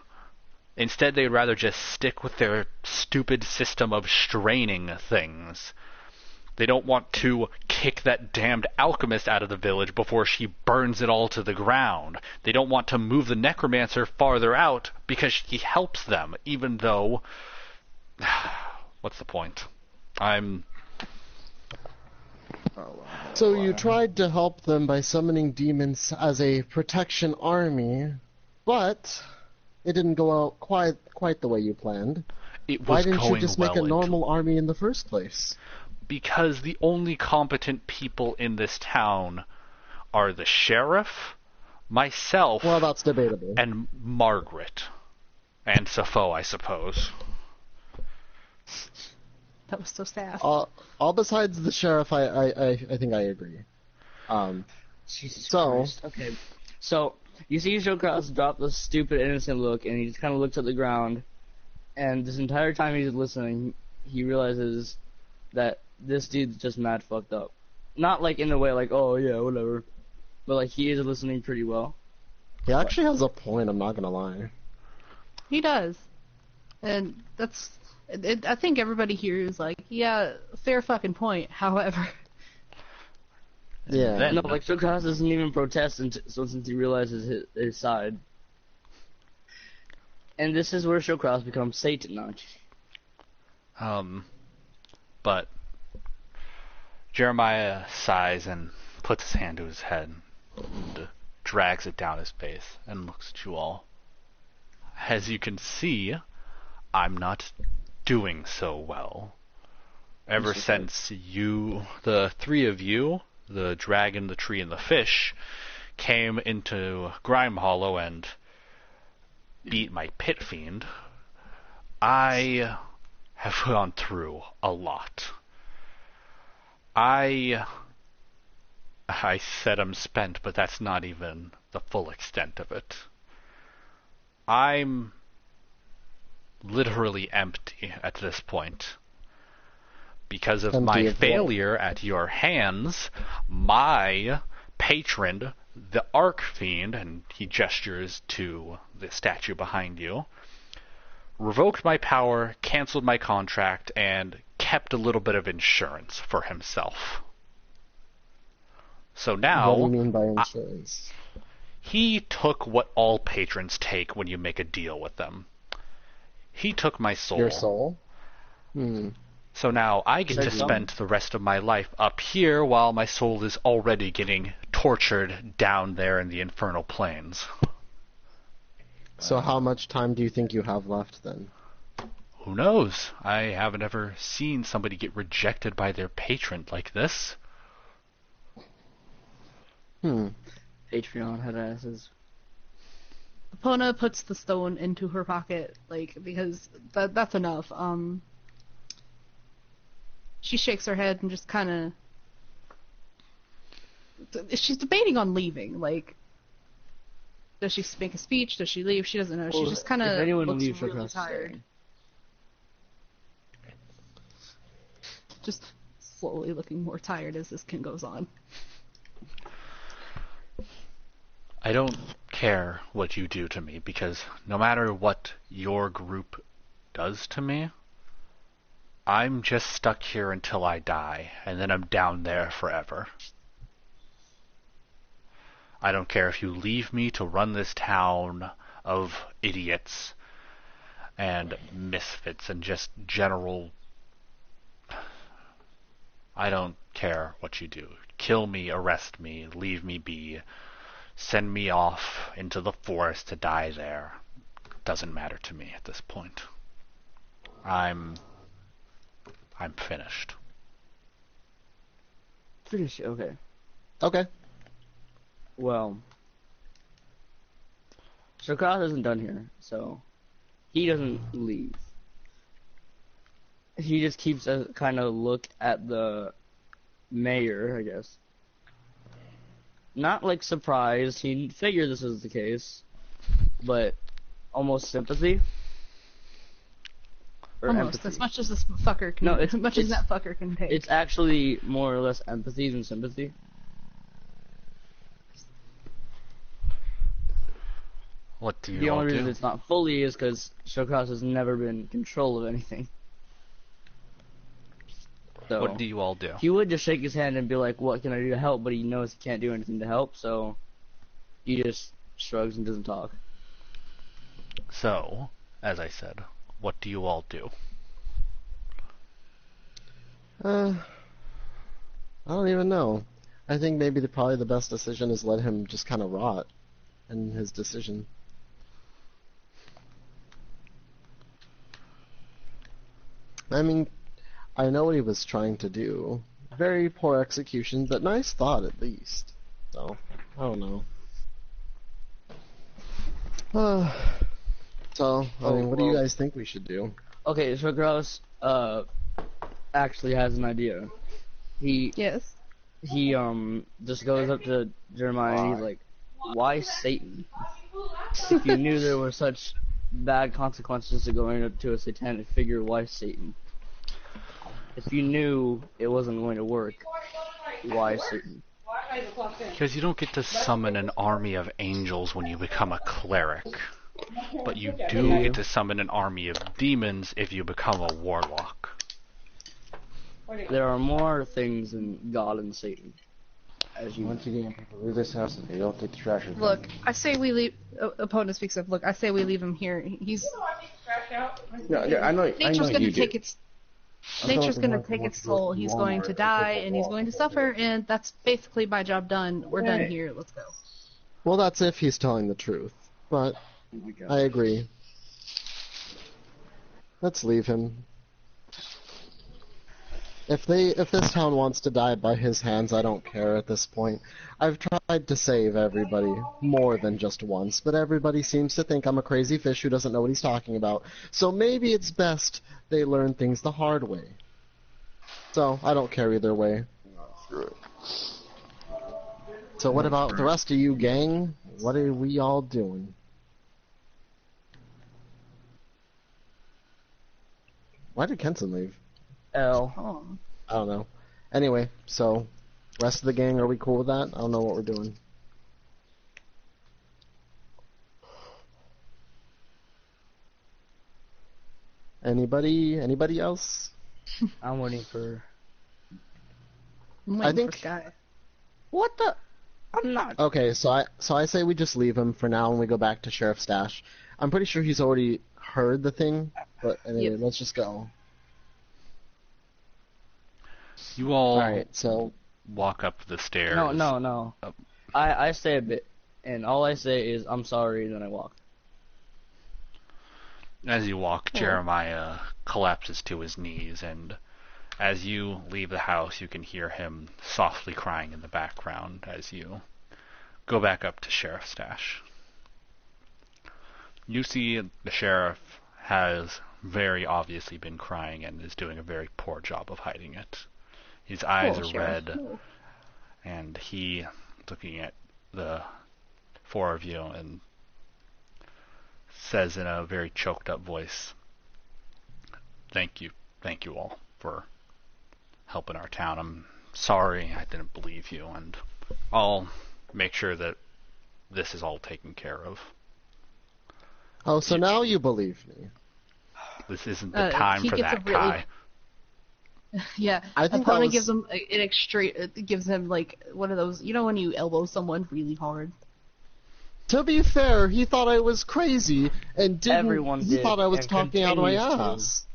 Instead, they'd rather just stick with their stupid system of straining things. They don't want to kick that damned alchemist out of the village before she burns it all to the ground. They don't want to move the necromancer farther out because he helps them, even though... What's the point? so you tried to help them by summoning demons as a protection army, but it didn't go out quite the way you planned. It was Why didn't you going just well make a until- normal army in the first place? Because the only competent people in this town are the sheriff, myself, Well, that's debatable. and Margaret. And Sappho, I suppose. That was so sad. All besides the sheriff, I think I agree. Jesus So- Christ. Okay. So, you see Showcross drop the stupid innocent look, and he just kind of looks at the ground, and this entire time he's listening, he realizes that this dude's just mad fucked up. Not like in the way like, oh yeah, whatever, but like he is listening pretty well. He actually has a point, I'm not gonna lie. He does. And that's... I think everybody here is like, yeah, fair fucking point. However... Yeah. Then- No, like Showcross doesn't even protest since he realizes his side. And this is where Showcross becomes Satan now. But Jeremiah sighs and puts his hand to his head and drags it down his face and looks at you all. As you can see, I'm not doing so well. Ever since the three of you, the dragon, the tree, and the fish, came into Grime Hollow and beat my pit fiend, I have gone through a lot. I said I'm spent, but that's not even the full extent of it. I'm literally empty at this point. Because of Empty my of what? failure at your hands, my patron, the Archfiend, and he gestures to the statue behind you, revoked my power, canceled my contract, and kept a little bit of insurance for himself. So now, What do you mean by insurance? he took what all patrons take when you make a deal with them. He took my soul. Your soul? So now I get to Say so. spend the rest of my life up here while my soul is already getting tortured down there in the infernal planes. So how much time do you think you have left then? Who knows? I haven't ever seen somebody get rejected by their patron like this. Patreon headasses. Epona puts the stone into her pocket, like, because that's enough. She shakes her head and just kind of... She's debating on leaving, like... Does she make a speech? Does she leave? She doesn't know. She just kind If of anyone looks leaves, she'll really have to tired. stay. Just slowly looking more tired as this goes on. I don't care what you do to me, because no matter what your group does to me, I'm just stuck here until I die, and then I'm down there forever. I don't care if you leave me to run this town of idiots and misfits and just general... I don't care what you do. Kill me, arrest me, leave me be, send me off into the forest to die there. Doesn't matter to me at this point. I'm finished. Finish. Okay. Okay. Well, Shokras isn't done here, so he doesn't leave. He just keeps a kind of look at the mayor, I guess. Not like surprised, he figured this was the case, but almost sympathy. Or Almost, empathy. as much as this fucker can... No, it's- as much as that fucker can take. It's actually more or less empathy than sympathy. What do The you all only reason do? it's not fully is because Shokras has never been in control of anything. So What do you all do? he would just shake his hand and be like, "What can I do to help?" But he knows he can't do anything to help, so he just shrugs and doesn't talk. So, as I said, what do you all do? I don't even know. I think maybe probably the best decision is let him just kind of rot in his decision. I mean, I know what he was trying to do. Very poor execution, but nice thought at least. So, I don't know. So, I mean, what do you well- guys think we should do? Okay, Shokras actually has an idea. He Yes. just goes up to Jeremiah and he's like, "Why Satan? If you knew there were such bad consequences to going up to a satanic figure, why Satan? If you knew it wasn't going to work, why Satan?" Because you don't get to summon an army of angels when you become a cleric. But you do get to summon an army of demons if you become a warlock. There are more things than God and Satan. As you Once again, people leave this house and they don't take the trash out. Look, I say we leave... opponent speaks up. Look, I say we leave him here. He's... Yeah, I know Nature's you gonna do. take its... Nature's gonna take its toll. He's going to die, and he's going to suffer, and that's basically my job done. We're done here. Let's go. Well, that's if he's telling the truth. But I agree. Let's leave him. If this town wants to die by his hands, I don't care at this point. I've tried to save everybody more than just once, but everybody seems to think I'm a crazy fish who doesn't know what he's talking about. So maybe it's best they learn things the hard way. So I don't care either way. So what about the rest of you, gang? What are we all doing? Why did Kenton leave? L. Oh. I don't know. Anyway, so rest of the gang, are we cool with that? I don't know what we're doing. Anybody else? I'm waiting for. I'm I waiting think- for Sky. What the? I'm not. Okay, so I say we just leave him for now and we go back to Sheriff Stash. I'm pretty sure he's already heard the thing, but anyway, Yep. let's just go. You all Alright, so walk up the stairs. No. Oh. I say a bit, and all I say is I'm sorry, and then I walk. As you walk, Jeremiah collapses to his knees, and as you leave the house, you can hear him softly crying in the background as you go back up to Sheriff Stash. You see the sheriff has very obviously been crying and is doing a very poor job of hiding it. His eyes are Sheriff. red, and he looking at the four of you and says in a very choked up voice, thank you all for helping our town. I'm sorry I didn't believe you, and I'll make sure that this is all taken care of. Oh, so now you believe me. This isn't the time he for gets that, a really- Kai. Yeah, I think that opponent was- gives him an extra. Gives him like one of those. You know when you elbow someone really hard. To be fair, he thought I was crazy and didn't. Everyone he did, thought I was and talking out of my continues to. ass.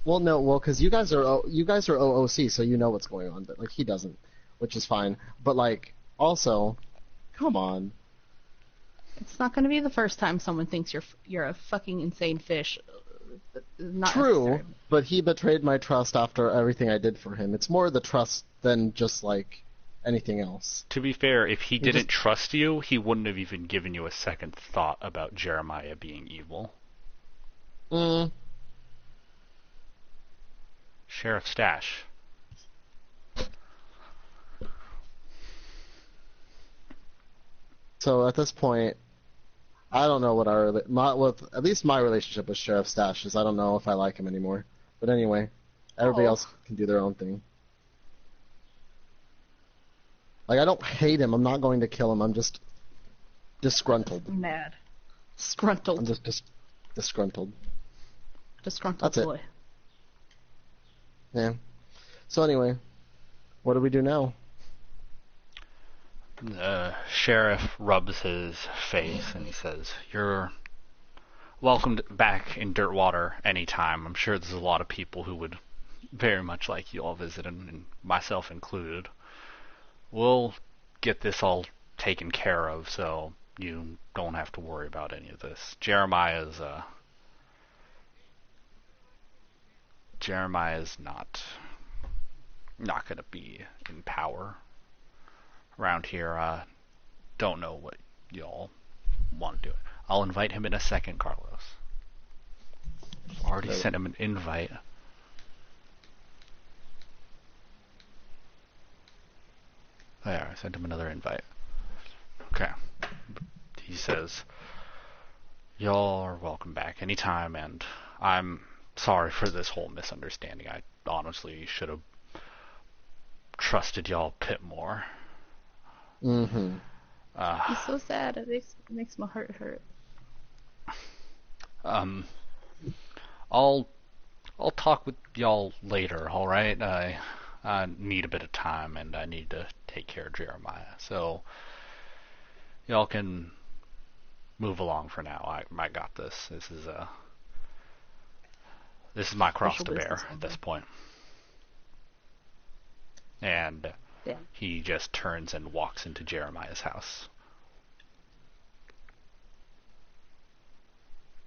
Well, because you guys are OOC, so you know what's going on. But like he doesn't, which is fine. But like also, come on. It's not going to be the first time someone thinks you're a fucking insane fish. Not True, necessary. but he betrayed my trust after everything I did for him. It's more the trust than just like anything else. To be fair, if he didn't just- trust you, he wouldn't have even given you a second thought about Jeremiah being evil. Sheriff Stash. So at this point, I don't know what at least my relationship with Sheriff Stash is. I don't know if I like him anymore. But anyway, everybody else can do their own thing. Like I don't hate him. I'm not going to kill him. I'm just disgruntled. Mad. Disgruntled. I'm just disgruntled. Disgruntled That's it. boy. Yeah. So anyway, what do we do now? The sheriff rubs his face and he says, "You're welcome back in Dirtwater anytime. I'm sure there's a lot of people who would very much like you all visiting, and myself included. We'll get this all taken care of, so you don't have to worry about any of this. Jeremiah's not going to be in power around here. Don't know what y'all want to do. I'll invite him in a second, Carlos. Already sent him an invite. There, I sent him another invite. Okay. He says, y'all are welcome back anytime, and I'm sorry for this whole misunderstanding. I honestly should have trusted y'all a bit more. Mm-hmm. He's so sad. It makes my heart hurt. I'll talk with y'all later, alright? I need a bit of time, and I need to take care of Jeremiah. So, y'all can move along for now. I got this. This is my cross to bear at this point. And Yeah. he just turns and walks into Jeremiah's house.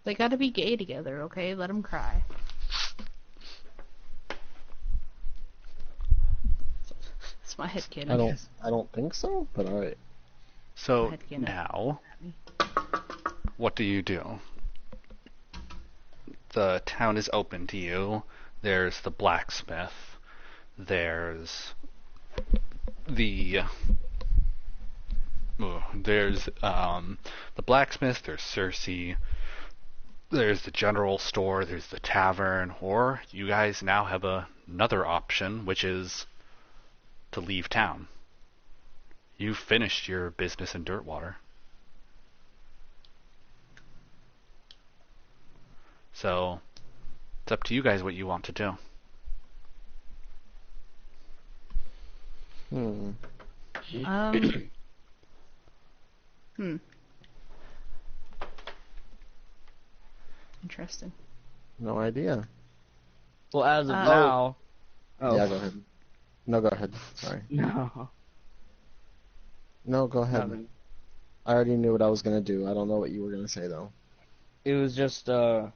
They gotta be gay together, okay? Let them cry. It's my headcanon. I don't think so, but alright. So Head cannon. now, what do you do? The town is open to you. There's the blacksmith. There's the blacksmith. There's Cersei. There's the general store. There's the tavern. Or you guys now have another option, which is to leave town. You've finished your business in Dirtwater. So, it's up to you guys what you want to do. Interesting. No idea. Well, as of now. Oh. Yeah, go ahead. No, go ahead. Sorry. No. No, go ahead. Nothing. I already knew what I was gonna do. I don't know what you were gonna say though. It was just, at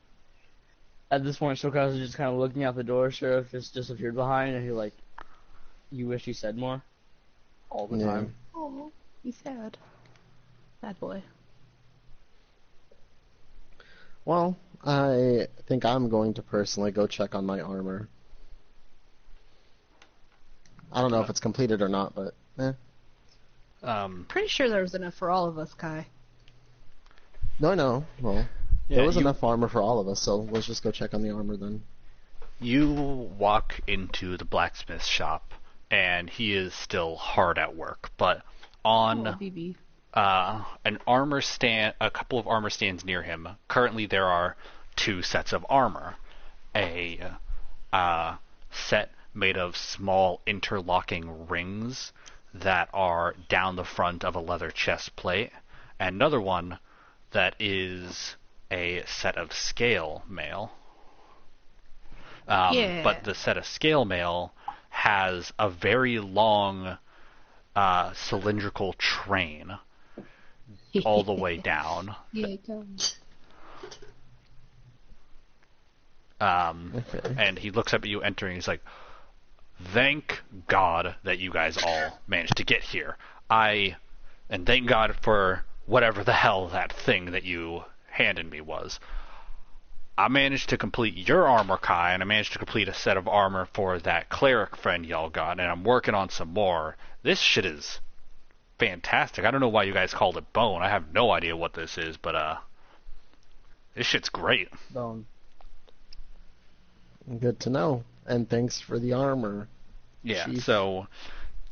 this point, Shokaz was just kind of looking out the door. Sheriff just disappeared behind, and he like, you wish you said more? All the time. Oh, he's sad. Bad boy. Well, I think I'm going to personally go check on my armor. I don't know if it's completed or not, but Pretty sure there was enough for all of us, Kai. No, I know. Well, Yeah, there was enough armor for all of us, so let's just go check on the armor then. You walk into the blacksmith shop, and he is still hard at work, but on BB. an armor stand, a couple of armor stands near him. Currently, there are 2 sets of armor. A set made of small interlocking rings that are down the front of a leather chest plate, and another one that is a set of scale mail. But the set of scale mail has a very long cylindrical train all the way down. Yeah, it comes. Okay. And he looks up at you entering. He's like, "Thank God that you guys all managed to get here. And thank God for whatever the hell that thing that you handed me was. I managed to complete your armor, Kai, and I managed to complete a set of armor for that cleric friend y'all got, and I'm working on some more. This shit is fantastic. I don't know why you guys called it bone. I have no idea what this is, but this shit's great." Bone. Good to know. And thanks for the armor. Yeah, Chief. so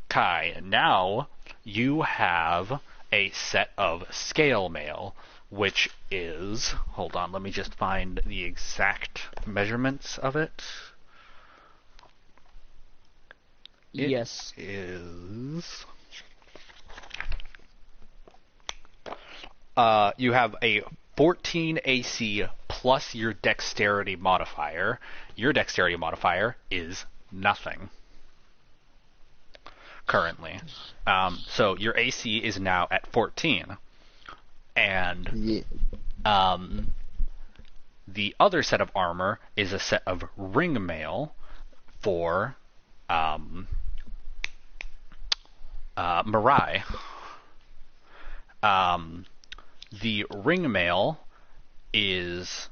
Kai, now you have a set of scale mail, which is, hold on, let me just find the exact measurements of it. Yes. Is you have a 14 AC plus your dexterity modifier. Your dexterity modifier is nothing currently. So your AC is now at 14. And Yeah. the other set of armor is a set of ring mail for Mirai. The ring mail is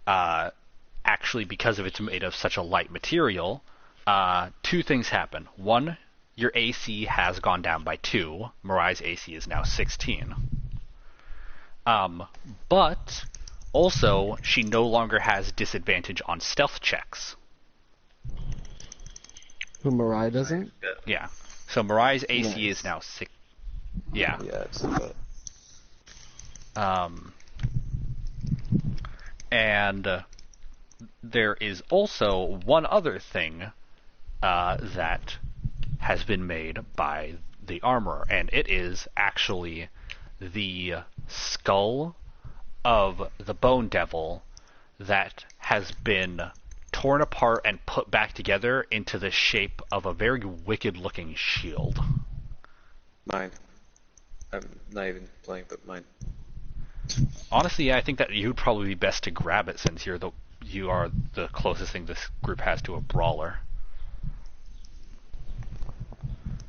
actually, because of it's made of such a light material, 2 things happen. One, your AC has gone down by 2. Mirai's AC is now 16. But also, she no longer has disadvantage on stealth checks. Who Mirai doesn't? Yeah. So Mirai's AC Nice. is now 6. Yeah. Yeah, it's And there is also one other thing that has been made by the armorer, and it is actually the skull of the Bone Devil that has been torn apart and put back together into the shape of a very wicked-looking shield. mine. I'm not even playing, but mine. Honestly, yeah, I think that you'd probably be best to grab it since you are the closest thing this group has to a brawler.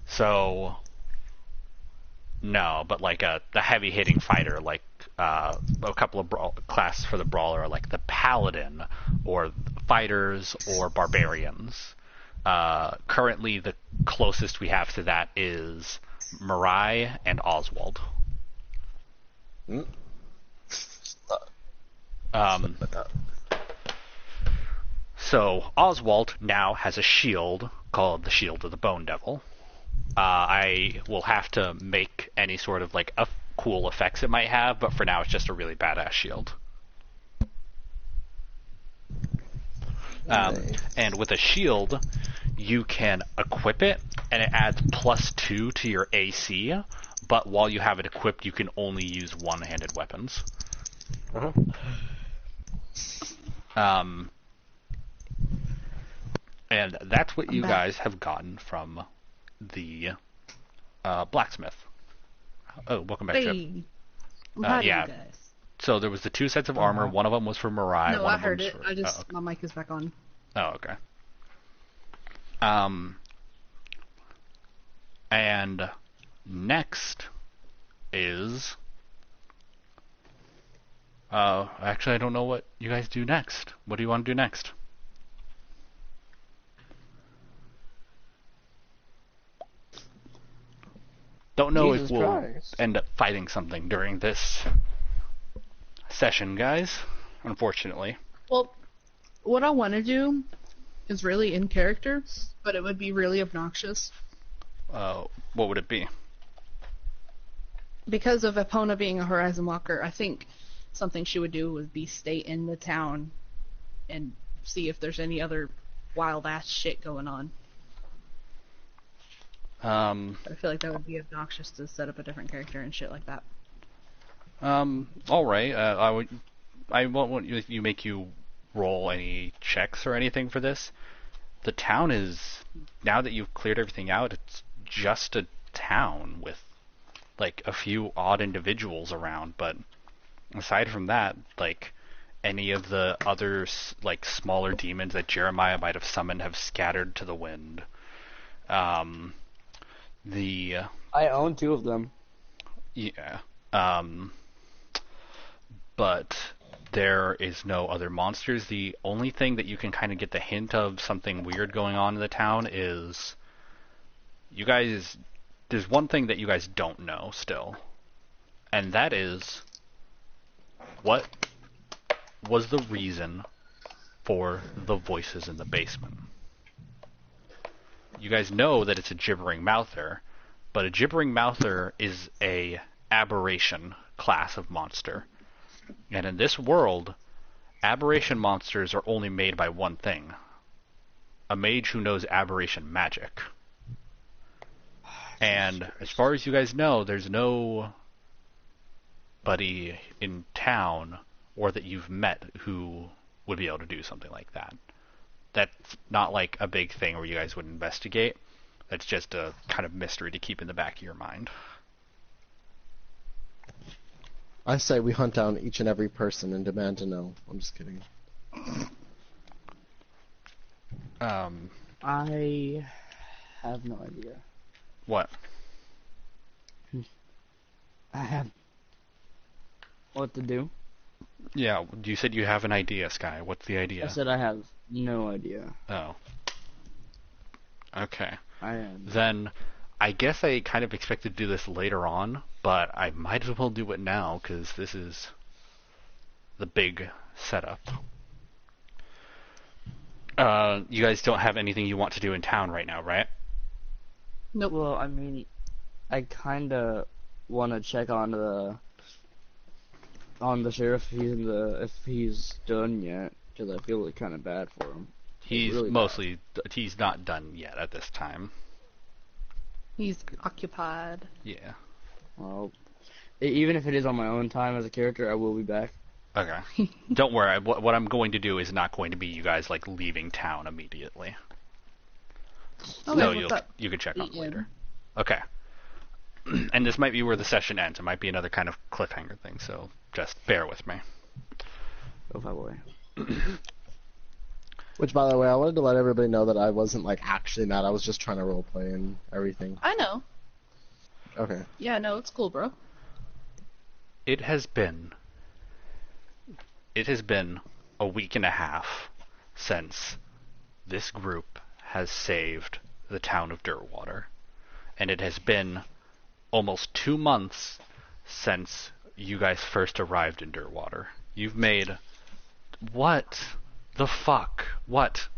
So, no, but like the heavy hitting fighter, like a couple of classes for the brawler, are like the paladin, or fighters, or barbarians. Currently, the closest we have to that is Mirai and Oswald. Hmm? So Oswald now has a shield called the Shield of the Bone Devil. I will have to make any sort of like cool effects it might have, but for now it's just a really badass shield. Nice. And with a shield, you can equip it, and it adds +2 to your AC. But while you have it equipped, you can only use one-handed weapons. Uh-huh. And that's what you back. guys have gotten from the blacksmith. Oh, welcome back, Chip. Hey, I'm proud yeah. of you guys. So there was the 2 sets of armor. One of them was for Mirai. No, one I of them heard was it. for- I just oh, my mic is back on. oh, okay. And next is Actually, I don't know what you guys do next. What do you want to do next? Don't know Jesus if we'll Christ. end up fighting something during this session, guys. Unfortunately. Well, what I want to do is really in character, but it would be really obnoxious. What would it be? Because of Epona being a Horizon Walker, I think something she would do would be stay in the town and see if there's any other wild ass shit going on. I feel like that would be obnoxious to set up a different character and shit like that. All right. I won't want you make you roll any checks or anything for this. The town is, now that you've cleared everything out, it's just a town with like a few odd individuals around, but aside from that, like any of the other like smaller demons that Jeremiah might have summoned have scattered to the wind. I own 2 of them. Yeah. But there is no other monsters. The only thing that you can kind of get the hint of something weird going on in the town is you guys, there's one thing that you guys don't know still, and that is what was the reason for the voices in the basement. You guys know that it's a gibbering mouther, but a gibbering mouther is a aberration class of monster. And in this world, aberration monsters are only made by one thing: a mage who knows aberration magic. And as far as you guys know, there's nobody in town or that you've met who would be able to do something like that. That's not like a big thing where you guys would investigate. That's just a kind of mystery to keep in the back of your mind. I say we hunt down each and every person and demand to know. I'm just kidding. I have no idea. What? I have what to do. Yeah, you said you have an idea, Sky. What's the idea? I said I have no idea. Oh. Okay. I am. Then I guess I kind of expected to do this later on, but I might as well do it now because this is the big setup. You guys don't have anything you want to do in town right now, right? Nope. Well, I mean, I kinda want to check on the sheriff if he's done yet, because I feel like kind of bad for him. He's really mostly he's not done yet at this time. He's occupied. Yeah. Well, even if it is on my own time as a character, I will be back. Okay. Don't worry. What I'm going to do is not going to be you guys like leaving town immediately. Okay, So what's up? you can check on it Ian. later. Okay. And this might be where the session ends. It might be another kind of cliffhanger thing, so just bear with me. Oh, my boy. Which, by the way, I wanted to let everybody know that I wasn't like actually mad. I was just trying to roleplay and everything. I know. Okay. Yeah, no, it's cool, bro. It has been a week and a half since this group has saved the town of Dirtwater. And it has been almost 2 months since you guys first arrived in Dirtwater. You've made... What the fuck? What?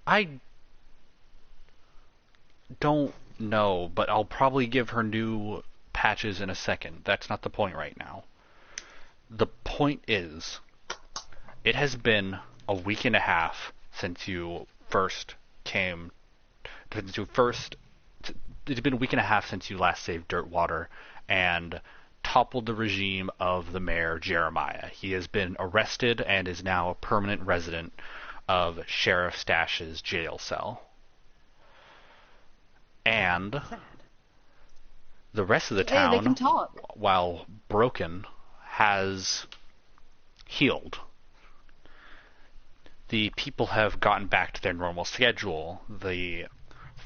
I don't know, but I'll probably give her new patches in a second. That's not the point right now. The point is, it has been a week and a half since you first came. It's been a week and a half since you last saved Dirtwater and toppled the regime of the mayor Jeremiah. He has been arrested and is now a permanent resident of Sheriff Stash's jail cell. And the rest of the Hey, they town, can talk. while broken, has healed. The people have gotten back to their normal schedule. The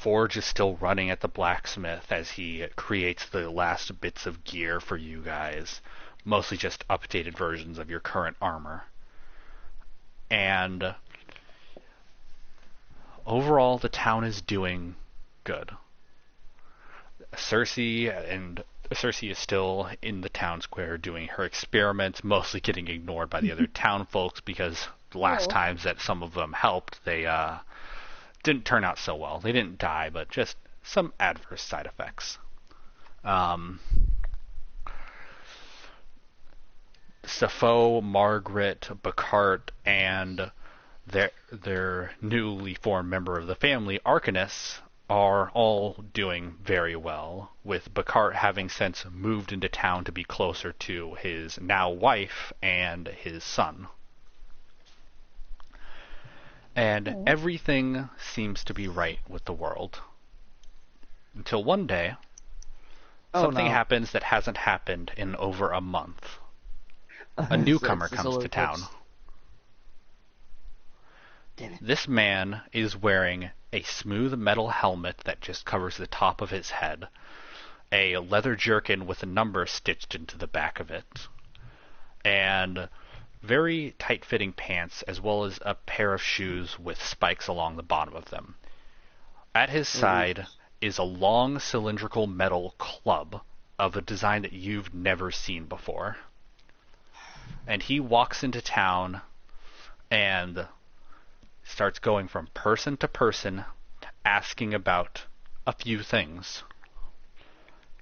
forge is still running at the blacksmith as he creates the last bits of gear for you guys, mostly just updated versions of your current armor. And overall, the town is doing good. Cersei is still in the town square doing her experiments, mostly getting ignored by the other town folks because the last times that some of them helped, they didn't turn out so well. They didn't die, but just some adverse side effects. Sappho, Margaret, Bacart, and their newly formed member of the family, Arcanus, are all doing very well, with Bacart having since moved into town to be closer to his now wife and his son. And everything seems to be right with the world. Until one day, something happens that hasn't happened in over a month. A newcomer comes to town. This man is wearing a smooth metal helmet that just covers the top of his head, a leather jerkin with a number stitched into the back of it, and very tight-fitting pants, as well as a pair of shoes with spikes along the bottom of them. At his side is a long cylindrical metal club of a design that you've never seen before. And he walks into town and starts going from person to person, asking about a few things.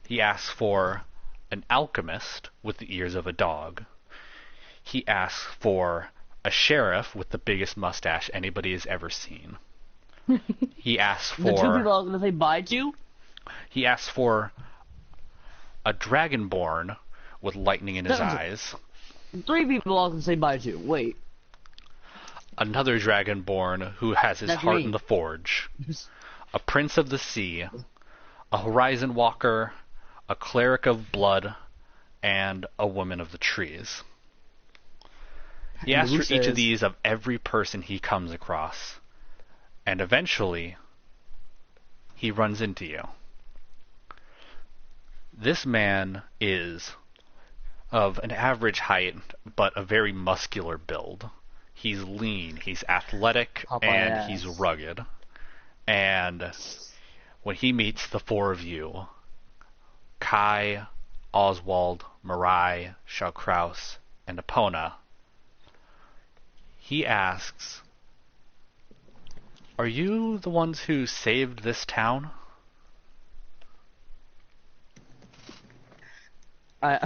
He asks for an alchemist with the ears of a dog. He asks for a sheriff with the biggest mustache anybody has ever seen. He asks for... The two people are going to say bye to? He asks for a dragonborn with lightning in his eyes. 3 people all can say bye to. Wait. Another dragonborn who has his heart in the forge. A prince of the sea. A horizon walker. A cleric of blood. And a woman of the trees. He asks for each of these of every person he comes across. And eventually, he runs into you. This man is of an average height, but a very muscular build. He's lean, he's athletic, and he's rugged. And when he meets the 4 of you, Kai, Oswald, Mirai, Shawkraus, and Epona, he asks, "Are you the ones who saved this town?" I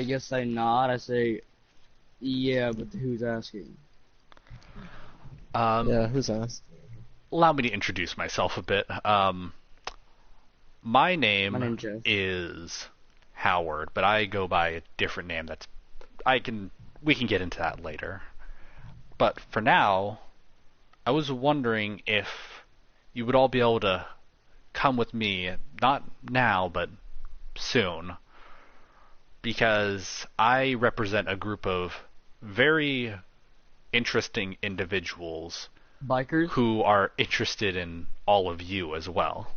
guess I nod. I say, yeah, but who's asking? Yeah, who's asked? Allow me to introduce myself a bit. My name is Howard, but I go by a different name. We can get into that later. But for now, I was wondering if you would all be able to come with me, not now, but soon, because I represent a group of very interesting individuals, bikers, who are interested in all of you as well.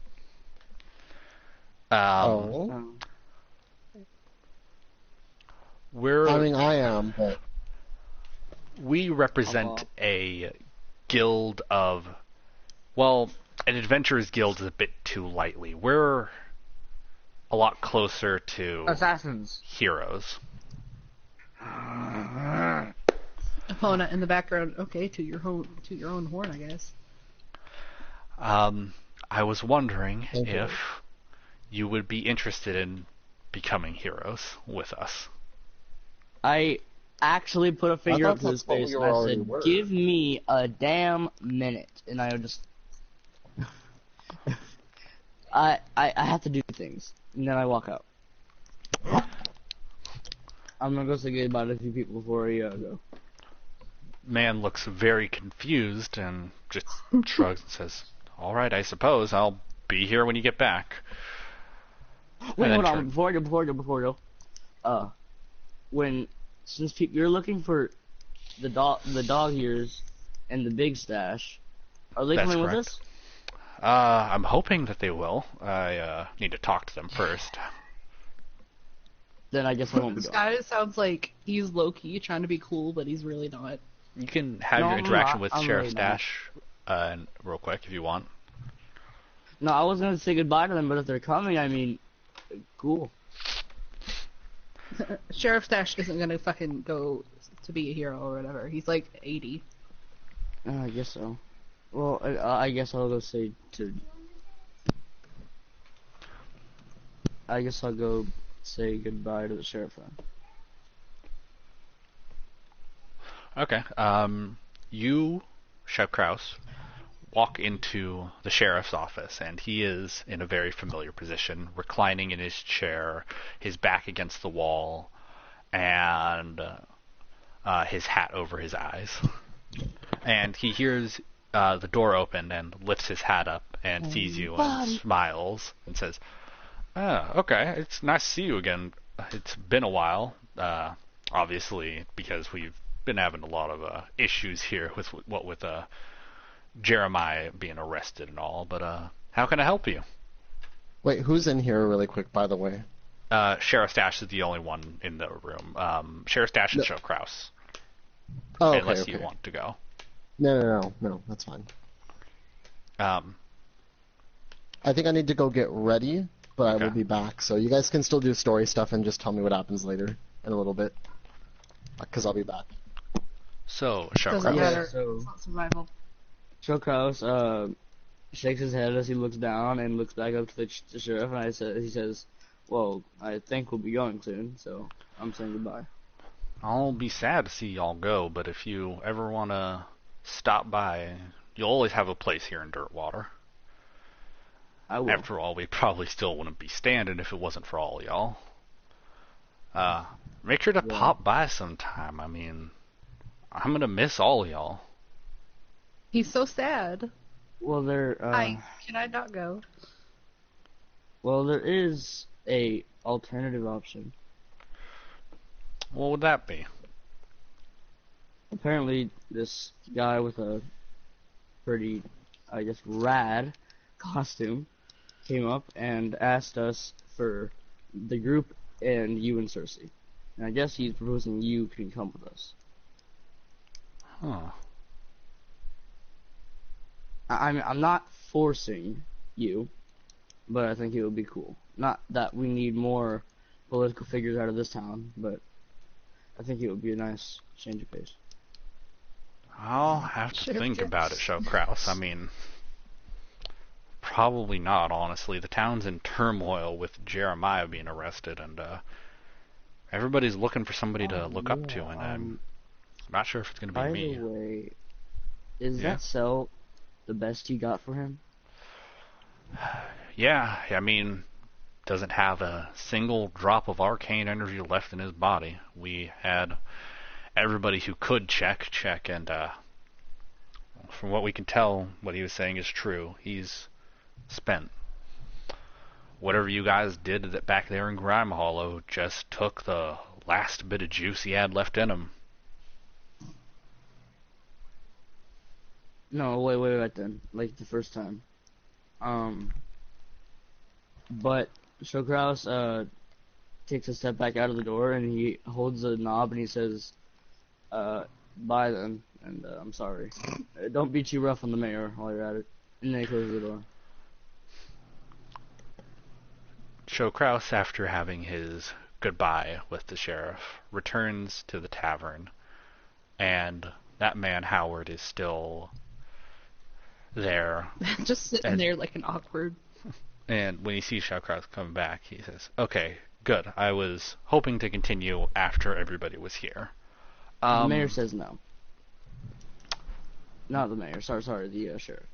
I am, but... We represent a guild of... Well, an adventurer's guild is a bit too lightly. We're a lot closer to... assassins. Heroes. Opponent in the background. Okay, to your own horn, I guess. I was wondering if you would be interested in becoming heroes with us. I actually put a finger up to his face and I said, "Give me a damn minute," and I would just. I have to do things, and then I walk out. I'm gonna go say goodbye to a few people before I go. Man looks very confused and just shrugs and says, "All right, I suppose I'll be here when you get back." Wait, hold on. Before I go, since you're looking for the dog ears and the big stash. Are they That's coming with correct. us? I'm hoping that they will. I need to talk to them first. Then I guess I won't be This going. guy sounds like he's low-key trying to be cool, but he's really not. You can have No, your I'm interaction not. with I'm Sheriff really not. Stash real quick if you want. No, I was gonna say goodbye to them, but if they're coming, I mean, cool. Sheriff Stash isn't gonna fucking go to be a hero or whatever. He's like 80. I guess so. Well, I guess I'll go say to. I guess I'll go say goodbye to the sheriff then. Okay. You, Shep Kraus, walk into the sheriff's office, and he is in a very familiar position, reclining in his chair, his back against the wall, and his hat over his eyes. And he hears the door open and lifts his hat up and sees you and smiles and says, "Oh, okay. It's nice to see you again. It's been a while. Obviously, because we've been having a lot of issues here with Jeremiah being arrested and all. But how can I help you?" Wait, who's in here really quick, by the way? Sheriff Stash is the only one in the room. Sheriff Stash and No. Show Kraus, Oh, okay, unless okay. you want to go. No, that's fine. Um, I think I need to go get ready, but I will Okay. be back. So you guys can still do story stuff and just tell me what happens later in a little bit. Because I'll be back. so, Show Doesn't Kraus. Yeah, matter. so- It's not survival. Joe Kraus shakes his head as he looks down and looks back up to the sheriff, and he says, "Well, I think we'll be going soon, so I'm saying goodbye." I'll be sad to see y'all go, but if you ever want to stop by, you'll always have a place here in Dirtwater. I will. After all, we probably still wouldn't be standing if it wasn't for all y'all. Make sure to Yeah. pop by sometime. I mean, I'm gonna miss all y'all. He's so sad. Well, Can I not go? well, there is a alternative option. What would that be? Apparently, this guy with a pretty, I guess, rad costume came up and asked us for the group and you and Cersei. And I guess he's proposing you can come with us. Huh. I'm not forcing you, but I think it would be cool. Not that we need more political figures out of this town, but I think it would be a nice change of pace. I'll have to Sure, think yeah. about it, Show Kraus. I mean, probably not, honestly. The town's in turmoil with Jeremiah being arrested, and everybody's looking for somebody to look up to, and I'm not sure if it's going to be By me. the way, is Yeah. that cell the best you got for him? Yeah, I mean, doesn't have a single drop of arcane energy left in his body. We had everybody who could check, and from what we can tell, what he was saying is true. He's spent. Whatever you guys did back there in Grime Hollow just took the last bit of juice he had left in him. No, wait then. Like the first time. But Shokraus takes a step back out of the door and he holds a knob and he says, bye then, and I'm sorry. Don't be too rough on the mayor while you're at it. And then he closes the door. Show Kraus, after having his goodbye with the sheriff, returns to the tavern, and that man Howard is still there. Just sitting And- there like an awkward. And when he sees Show Kraus coming back, he says, "Okay, good. I was hoping to continue after everybody was here." The mayor says no. Not the mayor. Sorry, the sheriff.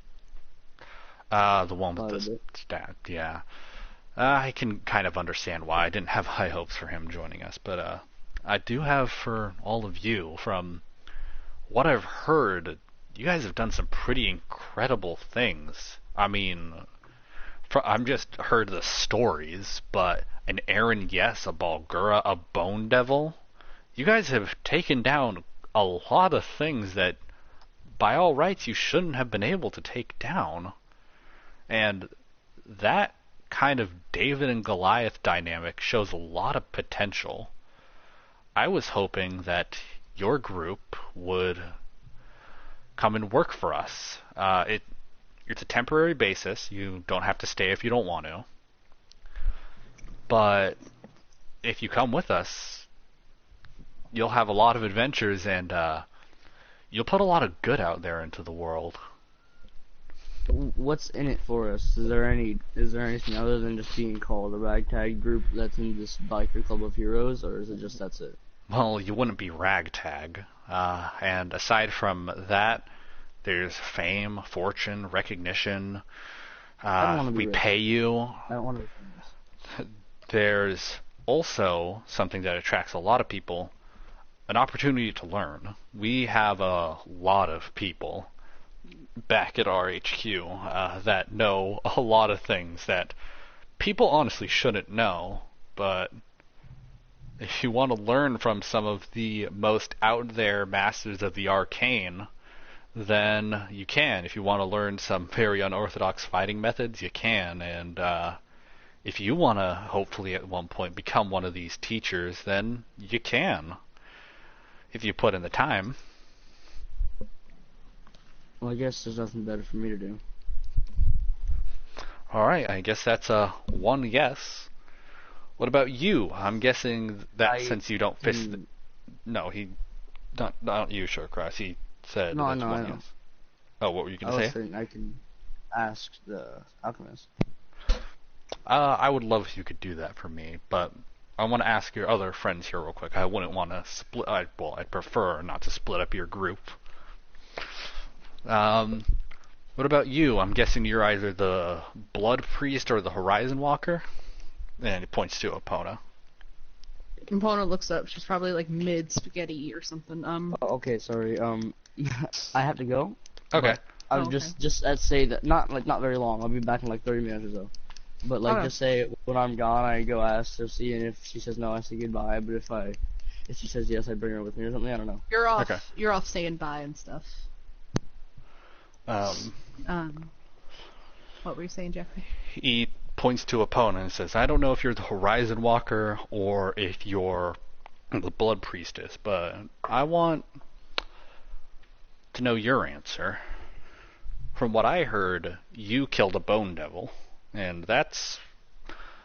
The one with Thought of the it. stat, yeah. I can kind of understand why. I didn't have high hopes for him joining us, but I do have for all of you. From what I've heard, you guys have done some pretty incredible things. I mean, I'm just heard the stories, but an Aaron Yes, a Balgura, a Bone Devil. You guys have taken down a lot of things that by all rights, you shouldn't have been able to take down. And that kind of David and Goliath dynamic shows a lot of potential. I was hoping that your group would come and work for us. It's a temporary basis. You don't have to stay if you don't want to. But if you come with us, you'll have a lot of adventures and you'll put a lot of good out there into the world. What's in it for us? Is there anything other than just being called a ragtag group that's in this biker club of heroes, or is it just that's it? Well, you wouldn't be ragtag. And aside from that, there's fame, fortune, recognition. I don't want to be we rich. pay you. I don't want to be famous. There's also something that attracts a lot of people, an opportunity to learn. We have a lot of people back at our HQ that know a lot of things that people honestly shouldn't know, but if you want to learn from some of the most out there masters of the arcane, then you can. If you want to learn some very unorthodox fighting methods, you can. And if you want to hopefully at one point become one of these teachers, then you can. If you put in the time. Well, I guess there's nothing better for me to do. Alright, I guess that's a one yes. What about you? I'm guessing that since you don't fist... No, not you, Shurkross. He said No, that's no, one I know. yes. Oh, what were you I going to was say? saying I can ask the alchemist. I would love if you could do that for me, but I want to ask your other friends here real quick. I wouldn't want to split... I'd prefer not to split up your group. What about you? I'm guessing you're either the Blood Priest or the Horizon Walker? And he points to Epona. Epona looks up. She's probably like mid spaghetti or something. Oh, okay, sorry. I have to go. Okay. I would Oh, just say that not very long. I'll be back in like 30 minutes or so. But like Okay. just say when I'm gone, I go ask Cersei, and if she says no, I say goodbye. But if she says yes, I bring her with me or something. I don't know. You're off. Okay. You're off saying bye and stuff. What were you saying, Jeffrey? He points to Epona and says, I don't know if you're the Horizon Walker or if you're the Blood Priestess, but I want to know your answer. From what I heard, you killed a Bone Devil, and that's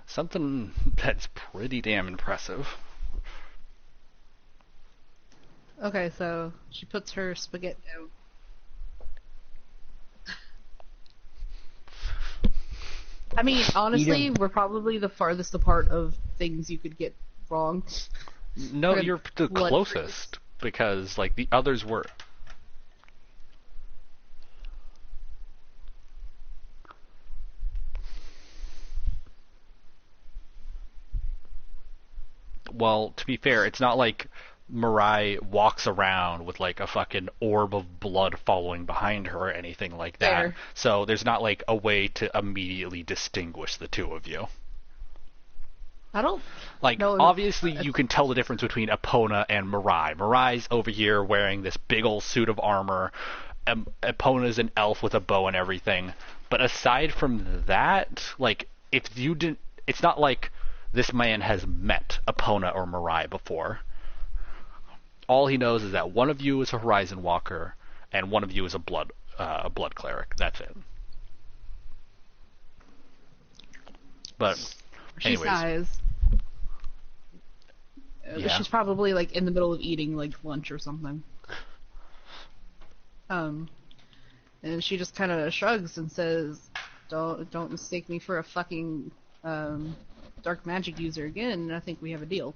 something that's pretty damn impressive. Okay, so she puts her spaghetti down. I mean, honestly, we're probably the farthest apart of things you could get wrong. No, Good you're the Blood closest, because, like, the others were... Well, to be fair, it's not like Mirai walks around with like a fucking orb of blood following behind her or anything like that. Fair. So there's not like a way to immediately distinguish the two of you. I don't. Like, No, obviously you can tell the difference between Epona and Mirai. Mirai's over here wearing this big old suit of armor. Epona's an elf with a bow and everything. But aside from that, like, if you didn't... It's not like this man has met Epona or Mirai before. All he knows is that one of you is a Horizon Walker, and one of you is a blood cleric. That's it. But, She anyways. sighs. Yeah. She's probably like in the middle of eating like lunch or something. And she just kind of shrugs and says, "Don't mistake me for a fucking dark magic user again. And I think we have a deal."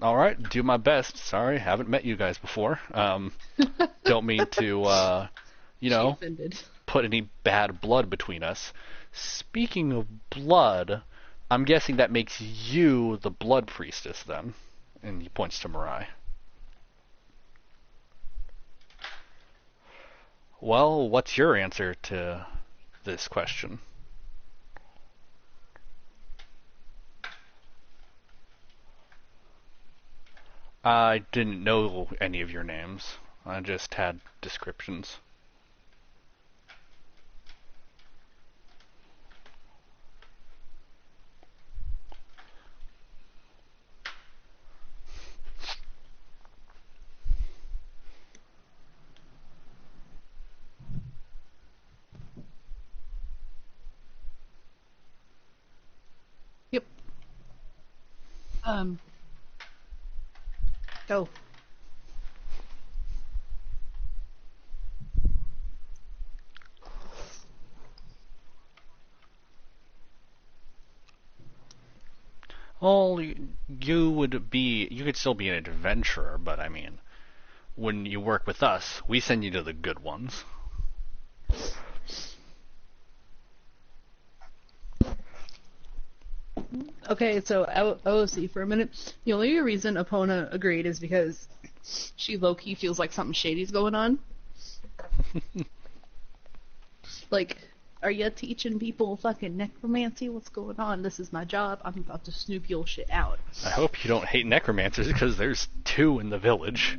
All right, do my best. Sorry, haven't met you guys before. Don't mean to, She offended. put any bad blood between us. Speaking of blood, I'm guessing that makes you the Blood Priestess then. And he points to Mirai. Well, what's your answer to this question? I didn't know any of your names. I just had descriptions. Yep. Go. Well, you could still be an adventurer, but I mean, when you work with us, we send you to the good ones. Okay, so OOC for a minute. The only reason Epona agreed is because she low-key feels like something shady's going on. Like, are you teaching people fucking necromancy? What's going on? This is my job. I'm about to snoop your shit out. I hope you don't hate necromancers, because there's 2 in the village.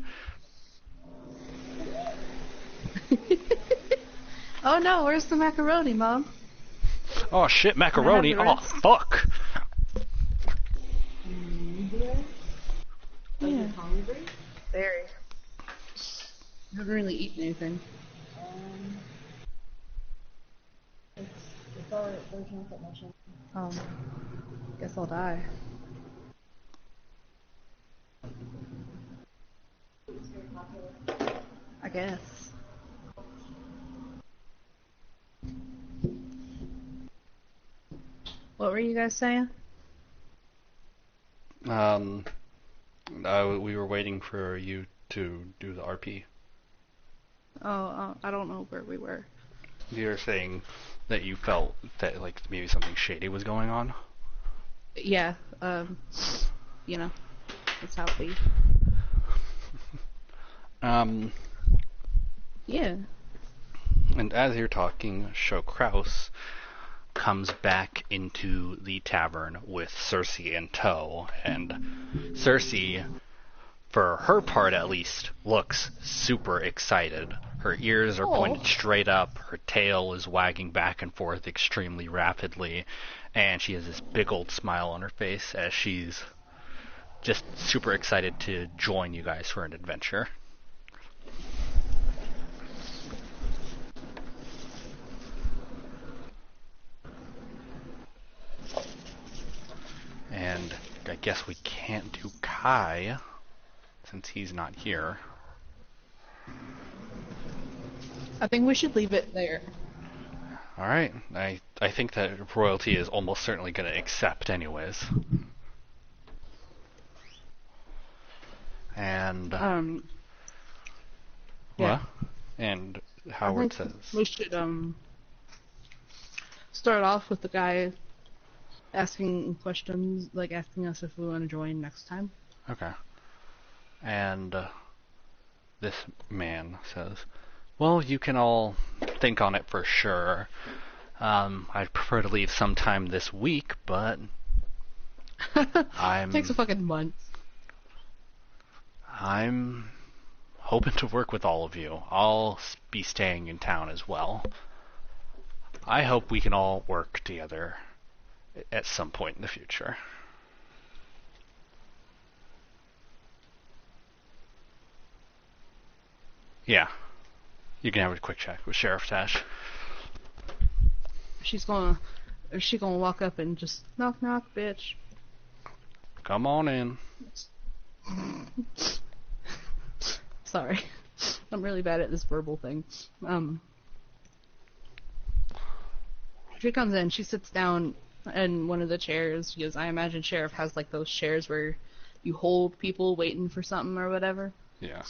Oh no, where's the macaroni, Mom? Oh shit, macaroni! Can I Oh have the fuck! Yeah. Very. I haven't really eaten anything. Guess I'll die. I guess. What were you guys saying? We were waiting for you to do the RP. I don't know where we were. You were saying that you felt that like maybe something shady was going on. Yeah, you know, that's how it be. Yeah. And as you're talking, Sho Kraus comes back into the tavern with Cersei in tow, and Cersei, for her part at least, looks super excited. Her ears are pointed straight up, her tail is wagging back and forth extremely rapidly, and she has this big old smile on her face as she's just super excited to join you guys for an adventure. And I guess we can't do Kai since he's not here. I think we should leave it there. Alright, I think that royalty is almost certainly going to accept anyways. And, Yeah. What? And Howard says... We should, start off with the guy asking questions, like asking us if we want to join next time. Okay. And this man says, well, you can all think on it for sure. I'd prefer to leave sometime this week, but Takes a fucking month. I'm hoping to work with all of you. I'll be staying in town as well. I hope we can all work together at some point in the future. Yeah. You can have a quick check with Sheriff Tash. Is she gonna walk up and just knock knock, bitch? Come on in. Sorry. I'm really bad at this verbal thing. She comes in, she sits down in one of the chairs, because I imagine Sheriff has like those chairs where you hold people waiting for something or whatever. Yeah.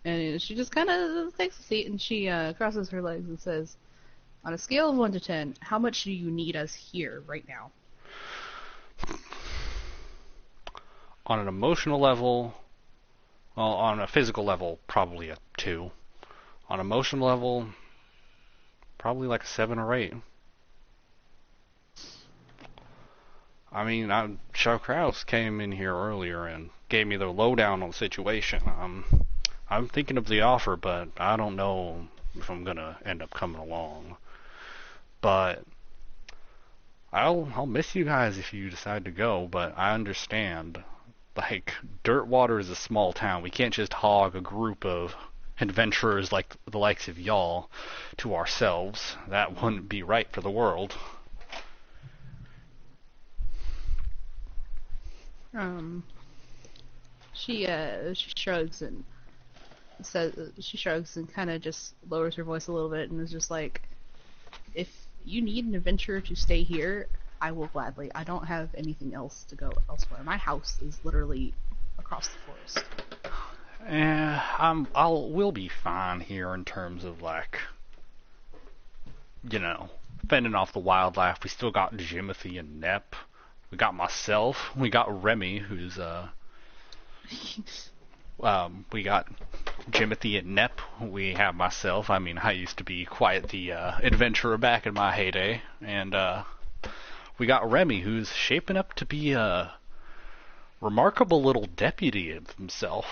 And she just kind of takes a seat and she crosses her legs and says, on a scale of 1 to 10, how much do you need us here right now? On an emotional level, well, on a physical level, probably a 2. On emotional level, probably like a 7 or 8. I mean, Shaw Kraus came in here earlier and gave me the lowdown on the situation. I'm thinking of the offer, but I don't know if I'm gonna end up coming along. But I'll miss you guys if you decide to go, but I understand. Like, Dirtwater is a small town. We can't just hog a group of adventurers like the likes of y'all to ourselves. That wouldn't be right for the world. She shrugs and kind of just lowers her voice a little bit and is just like, if you need an adventurer to stay here, I will gladly. I don't have anything else to go elsewhere. My house is literally across the forest. We'll be fine here in terms of, like, fending off the wildlife. We still got Jimothy and Nep. We got myself. We got Remy, who's we got Jimothy and Nep. We have myself. I mean, I used to be quite the adventurer back in my heyday, and we got Remy, who's shaping up to be a remarkable little deputy of himself.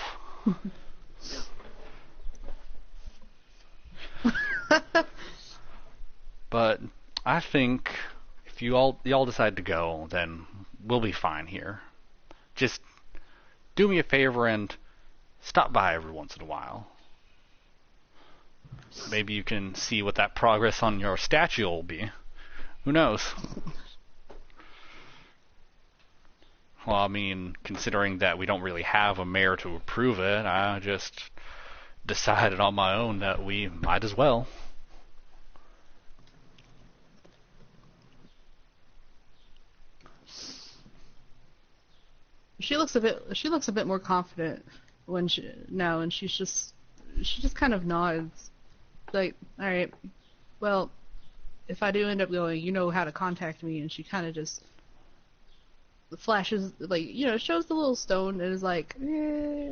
But I think if y'all decide to go, then we'll be fine here. Just do me a favor and stop by every once in a while. Maybe you can see what that progress on your statue will be. Who knows? Well, I mean, considering that we don't really have a mayor to approve it, I just decided on my own that we might as well. She looks a bit more confident when she just kind of nods, like, all right, well, if I do end up going, you know how to contact me. And she kind of just flashes, like, shows the little stone and is like, eh.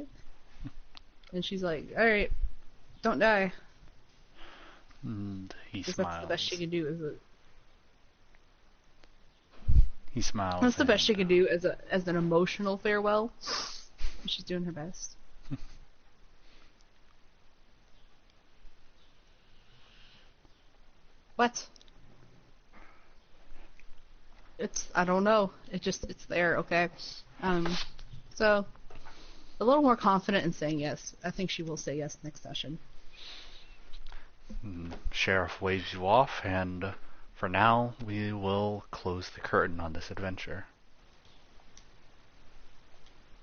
And she's like, all right, don't die. And he That's smiles. the best she can do. He smiles. That's the best she can do as an emotional farewell. She's doing her best. What? I don't know. It's there, okay? So, a little more confident in saying yes. I think she will say yes next session. Sheriff waves you off, and for now, we will close the curtain on this adventure.